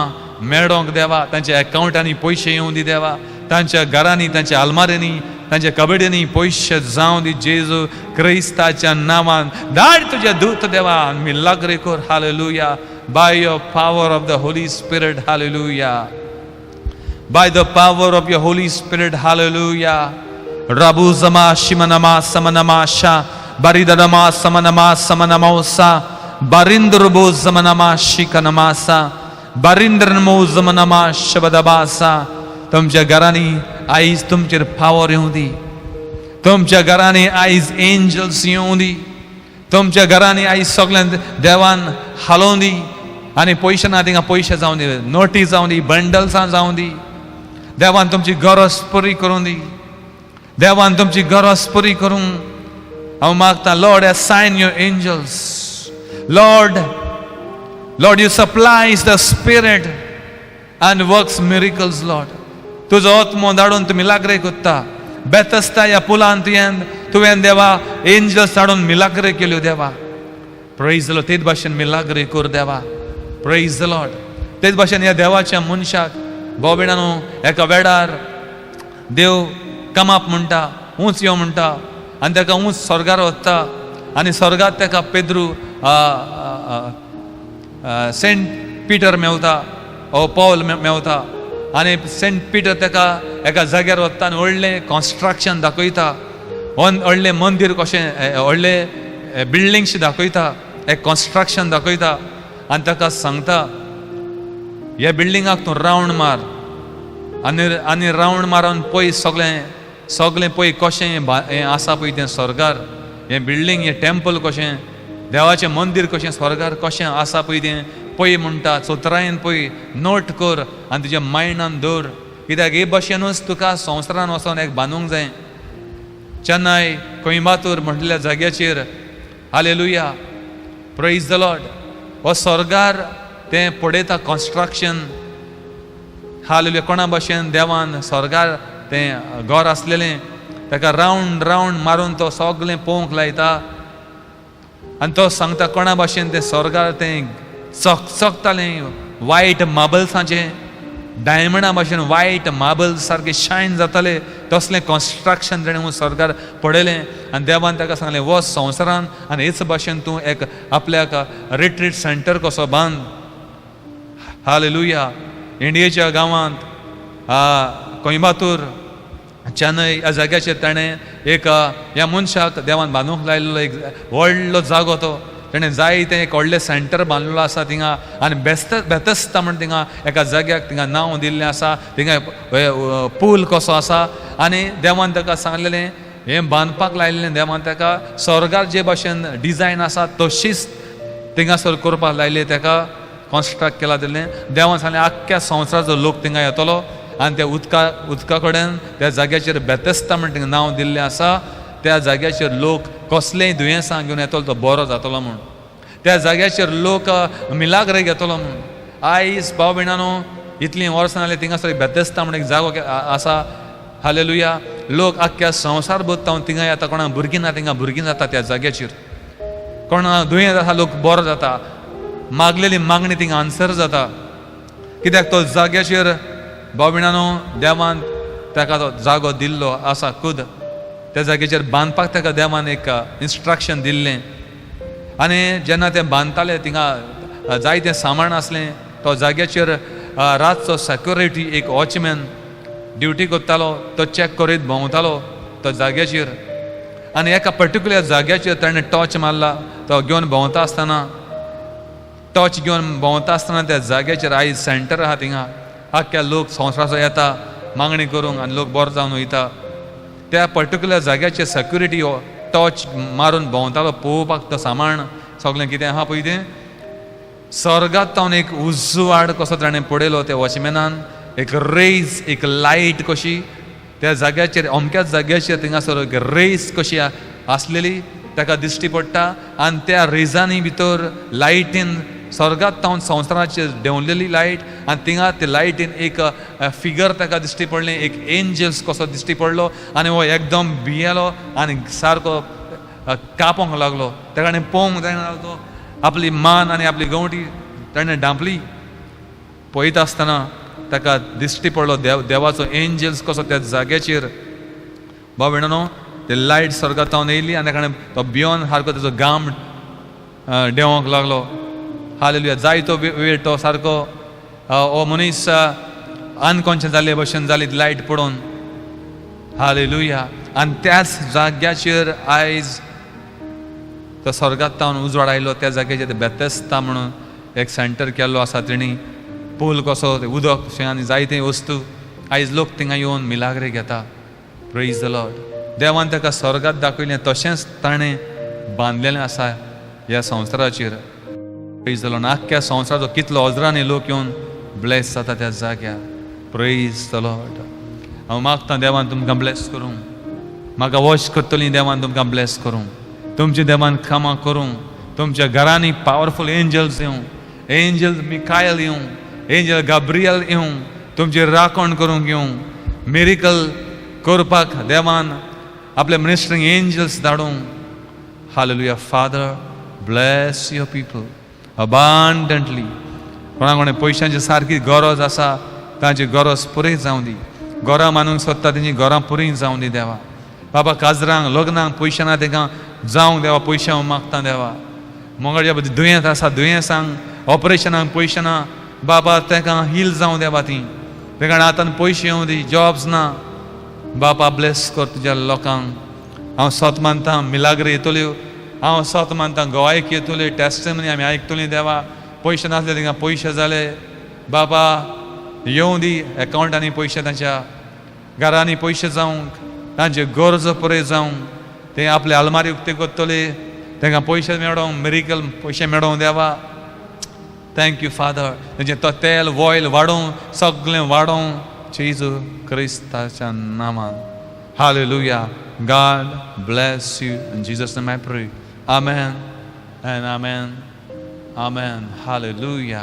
मेळोंक देवा तांच्या अकाउंटांनी पयशे येवं दी देवा तांच्या घरांनी तांच्या आलमारेनी तांच्या कबड्यांनी पयशे जावं दी जेजू क्रिस्ताच्या नांवान धाड तुजे दूत देवा मिलाग्रे कर hallelujah by your power of the Holy Spirit hallelujah by the power of your Holy Spirit hallelujah राबू जमा शिमनमा समनमा शा बरिदनमा समनमा समनमौसा बरिंद्रबो जमनमा शिकनमासा बरिंद्रनमो जमनमा शबदबासा तुमच्या घरांनी आयज तुमचेर पावर येवं दी तुमच्या घरांनी आयज एंजल्स येवं दी तुमच्या घरांनी आयज सगळ्यां देवान हालोवन दी आनी पयशे ना थिंगा पयशे जावं दी नोटी जावं दी बंडल्सां जावं दी देवान तुमची गरज पुरी करून दी देवान तुमची गरज पुरी करूंक हांव मागता. Lord assign your angels. Lord, you supplies the Spirit and works miracles, Lord. तुजो आत्मो धाडून तूं मिलाग्रे कोत्ता. बेतस्ता ह्या पुलांत तुवें देवा एंजल्स धाडून मिलाग्रे केल्यो देवा. Praise the Lord. तेच भाशेन मिलाग्रे कर देवा. Praise the Lord. तेच भाशेन ह्या देवाच्या मनशाक बोबिणानो एका वेळार देव कमाप म्हणटा, उंच यो म्हणटा आनी ताका उंच स्वर्गार वता आनी स्वर्गांत ताका पेद्रू सेंट पिटर मेवता ओ पॉल मेवता आनी सेंट पिटर ताका एका जाग्यार वता आनी व्हडलें कन्स्ट्रक्शन दाखयता. व्हडलें मंदीर कशें व्हडलें बिल्डिंग्स दाखयता, एक कन्स्ट्रक्शन दाखयता आनी ताका सांगता ह्या बिल्डिंगाक तूं रावंड मार आनी रावंड मारून पळय सगळें पळय कशें हें आसा पळय तें स्वर्गार. हें बिल्डींग हें टेंपल कशें, देवाचें मंदीर कशें स्वर्गार कशें आसा पळय तें पळय म्हणटा. चोत्रायेन पळय नोट कर आनी तुज्या मायंडान दवर. कित्याक हे भशेनूच तुका संवसारान वचोन एक बांदूंक जाय. चेन्नय, कोइंबातूर म्हटलेल्या जाग्याचेर हालेलुया, प्रेज द लॉर्ड, हो स्वर्गार तें पळयता कन्स्ट्रक्शन. हालेलुया. कोणा भशेन देवान स्वर्गार तें घर आसलेलें ताका रावंड मारून तो सगळें पळोवंक लायता आनी तो सांगता कोणा भशेन तें स्वर्गार तें चकचकतालें वायट मार्बल्साचें, डायमंडा भशेन वायट मार्बल्स सारकें शायन जाताले तसलें कन्स्ट्रक्शन तेणें स्वर्गार पळयलें. आनी देवान ताका सांगलें वच संवसारान आनी हेच भशेन तूं एक आपल्याक रिट्रीट सेंटर कसो बांद. हालेलुया. इंडियेच्या गांवांत कोइंबातूर, चेन्नय ह्या जाग्याचेर ताणें एक ह्या मनशाक देवान बांदूंक लायिल्लो एक व्हडलो जागो तो ताणें जायतें एक व्हडलें सेंटर बांदलेलो आसा थिंगा आनी बेतस्ता म्हण थिंगा एका जाग्याक थिंगा नांव दिल्लें आसा. थिंगा पूल कसो आसा आनी देवान ताका सांगलेलें हें बांदपाक लायिल्लें. देवान ताका स्वर्गार जे भशेन डिजायन आसा तशीच थिंगासर करपाक लायली, ताका कन्स्ट्रक्ट केला दिल्लें. देवान सांगलें आख्ख्या संवसाराचो लोक थिंगा येतलो आनी त्या उदका कडेन त्या जाग्याचेर बेतस्ता म्हण थिंगा नांव दिल्लें आसा. त्या जाग्याचेर लोक कसलेंय दुयेंसां घेवन येतलो तो बरो जातलो म्हूण. त्या जाग्याचेर लोक मिलाग्रे घेतलो म्हूण. आयज भाव भयणानो इतलीं वर्सां जालीं थिंगासर बेतस्ता म्हण एक जागो आसा. हालेलुया. लोक आख्ख्या संवसार भोंवता थिंगा येता. कोणा भुरगीं ना थिंगा भुरगीं जाता त्या जाग्याचेर. कोणा दुयेंत आसा लोक बरो जाता. मागलेली मागणी थिंगा आन्सर जाता. कित्याक तो जाग्याचेर भाव भयणानो देवान ताका तो जागो दिल्लो आसा खुद. त्या जाग्याचेर बांदपाक ताका देवान एक इन्स्ट्रक्शन दिल्लें आनी जेन्ना तें बांदताले थिंगा जायतें सामान आसलें. तो जाग्याचेर रातचो सेक्युरिटी एक वॉचमॅन ड्युटी करतालो. तो चॅक करीत भोंवतालो तो जाग्याचेर आनी एका पर्टिक्युलर जाग्याचेर ताणें टॉर्च मारला. तो घेवन भोंवता आसतना त्या जाग्याचेर आयज सेंटर आहा थिंगा आख्ख्या लोक संवसाराचो येता मागणी करूंक आनी लोक बरो जावन वयता. त्या पर्टिक्युलर जाग्याचेर सेक्युरिटी टॉर्च मारून भोंवतालो पळोवपाक तो सामान सगळें कितें आहा पळय तें. स्वर्गांत तावन एक उजवाड कसो ताणें पळयलो त्या वॉचमॅनान. एक रेज, एक लायट कशी त्या जाग्याचेर अमक्याच जाग्याचेर थिंगासर एक रेज कशी आसलेली ताका दिश्टी पडटा आनी त्या रेजांनी भितर लायटीन स्वर्गांत तावन संवसाराचेर देंवलेली लायट आनी थिंगा ते लायटीन एक फिगर ताका दिश्टी पडलें. एक एंजल्स कसो दिश्टी पडलो आनी हो एकदम भियेलो आनी सारको कापोंक लागलो. ताणें पळोवंक जायना तो आपली मान आनी आपली गवटी ताणें डांपली. पळयता आसतना ताका दिश्टी पडलो देवाचो एंजल्स कसो त्या जाग्याचेर. भाव भयणानो ते लायट स्वर्गांत तावन येयली आनी ताणें तो भियोन सारको तेजो घाम देंवोंक लागलो. हालेलुया. जायतो वेळ तो सारको हो मनीस अनकॉन्शियस जाल्ले भशेन जाली लायट पडोवन. हालेलुया. आनी त्याच जाग्याचेर आयज तो स्वर्गांत तावन उजवाड आयलो. त्या जाग्याचेर बेतस्ता म्हणून एक सेंटर केल्लो आसा तेणी. पूल कसो उदक अशें आनी जायते वस्तू आयज लोक थिंगा येवन मिलाग्रे घेता. Praise the Lord. देवान ताका स्वर्गांत दाखयलें तशेंच ताणें बांदलेलें आसा ह्या संवसाराचेर. Praise the Lord. आख्ख्या संवसाराचो कितलो अजरांनी लोक येवन ब्लेस जाता त्या जाग्यार. Praise the Lord. हांव मागता देवान तुमकां ब्लेस करूं. म्हाका वॉश करतली देवान तुमकां ब्लेस करूं, तुमच्या देवान कामां करूं, तुमच्या घरांनी पावरफुल एंजल्स येवं, एंजल मिकायल येवं, एंजल गब्रियल येवं, तुमची राखण करूंक येवं, मिरेकल करपाक देवान आपले मिनिस्टरिंग एंजल्स धाडूं. हालेलुया. Father, bless your people abundantly. कोणा कोणा पयशांची सारकी गरज आसा तांची गरज पुरी जावं दी. घरां बांदूंक सोदता तेंची घरां पुरी जावं दी देवा. बाबा काजरांक लग्नाक पयशे ना तांकां जावंक देवा, पयशे मागता देवा. मोगाच्या बद्दल दुयेंत आसा, दुयेंसांक ऑपरेशनाक पयशे ना बाबा, तांकां हील जावं देवा. ती ताका आतां पयशे येवं दी, जॉब्स ना बाबा, ब्लेस कर तुज्या लोकांक. हांव सोत मानता मिलाग्री येतल्यो, हांव सोत मानता गोवायक येतल्यो, टेस्टिमनी आमी आयकतली देवा. पयशे नासले तांकां पयशे जाले बाबा, येवं दी. अकावंटांनी पयशे, तांच्या घरांनी पयशे जावंक, तांचे गरज पुरे जावंक, ते आपले आलमारी उक्ते करतले, तांकां पयशे मेळोंक, मिरेकल पयशे मेळोंक देवा. Thank you father. तेंचें तो तेल ऑयल वाडोवं, सगळें वाडोवं जेजू क्रिस्ताच्या नामान. Hallelujah. God bless you. In Jesus' name I pray. Amen and amen. Amen. Hallelujah.